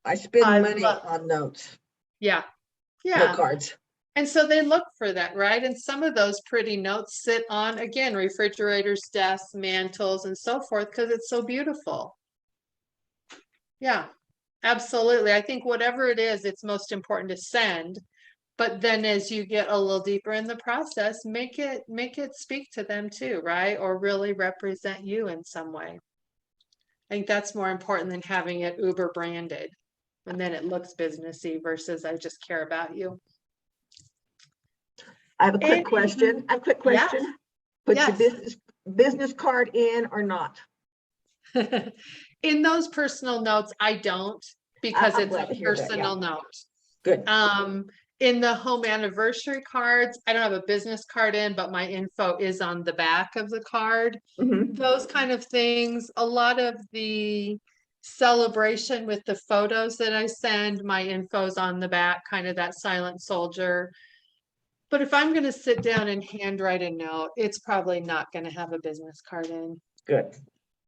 I spend I money love- on notes, Yeah. note Yeah. cards. And so they look for that, right? And some of those pretty notes sit on, again, refrigerators, desks, mantles, and so forth, because it's so beautiful. Yeah, absolutely. I think whatever it is, it's most important to send. But then as you get a little deeper in the process, make it speak to them too, right? Or really represent you in some way. I think that's more important than having it Uber branded. And then it looks businessy versus I just care about you. I have a quick And- question. Yeah. Put your Yes. business card in or not? In those personal notes, I don't, because I'm it's glad a to hear that, yeah. personal note. Good. In the home anniversary cards, I don't have a business card in, but my info is on the back of the card. Mhm. Those kind of things, a lot of the celebration with the photos that I send, my info's on the back, kind of that silent soldier. But if I'm gonna sit down and handwrite a note, it's probably not gonna have a business card in. Good.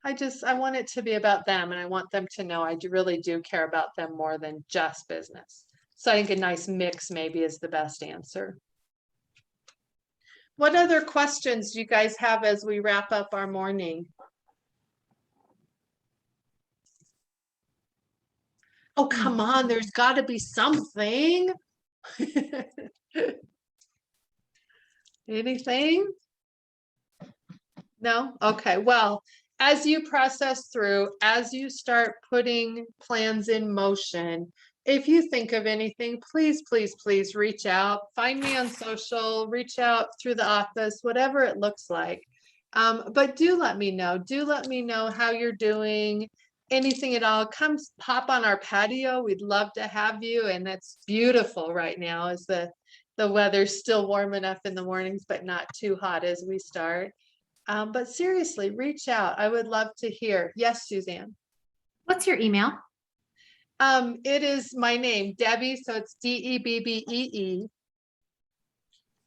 I want it to be about them, and I want them to know I really do care about them more than just business. So I think a nice mix maybe is the best answer. What other questions do you guys have as we wrap up our morning? Oh, come on, there's gotta be something. Anything? No? Okay, well, as you process through, as you start putting plans in motion, if you think of anything, please, please, please reach out. Find me on social, reach out through the office, whatever it looks like. But do let me know. Do let me know how you're doing. Anything at all. Come pop on our patio. We'd love to have you. And it's beautiful right now as the weather's still warm enough in the mornings, but not too hot as we start. But seriously, reach out. I would love to hear. Yes, Suzanne. What's your email? It is my name, Debbie, so it's Debbee.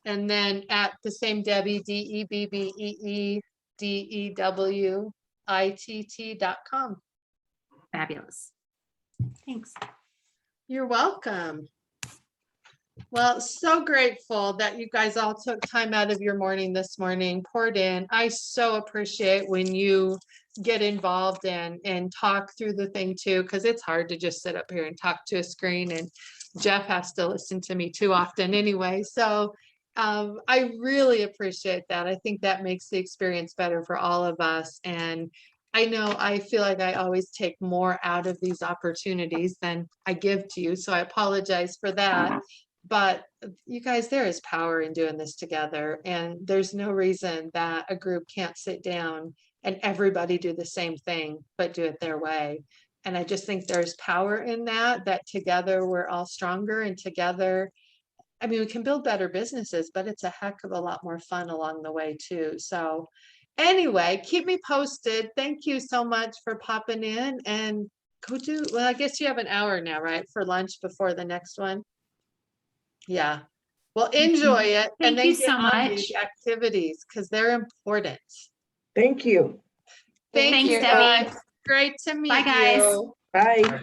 And then at the same Debbie, DebbieDewitt.com. Fabulous. Thanks. You're welcome. Well, so grateful that you guys all took time out of your morning this morning, poured in. I so appreciate when you get involved and talk through the thing too, because it's hard to just sit up here and talk to a screen, and Jeff has to listen to me too often anyway. So I really appreciate that. I think that makes the experience better for all of us. And I know I feel like I always take more out of these opportunities than I give to you, so I apologize for that. But you guys, there is power in doing this together, and there's no reason that a group can't sit down and everybody do the same thing, but do it their way. And I just think there's power in that, that together we're all stronger, and together, I mean, we can build better businesses, but it's a heck of a lot more fun along the way too. So anyway, keep me posted. Thank you so much for popping in, and go do, well, I guess you have an hour now, right, for lunch before the next one? Yeah. Well, enjoy it. Thank and then you get so on these much. activities because they're important. Thank you. Thank Thanks, you, Debbie. guys. Great to meet Bye, guys. you. Bye.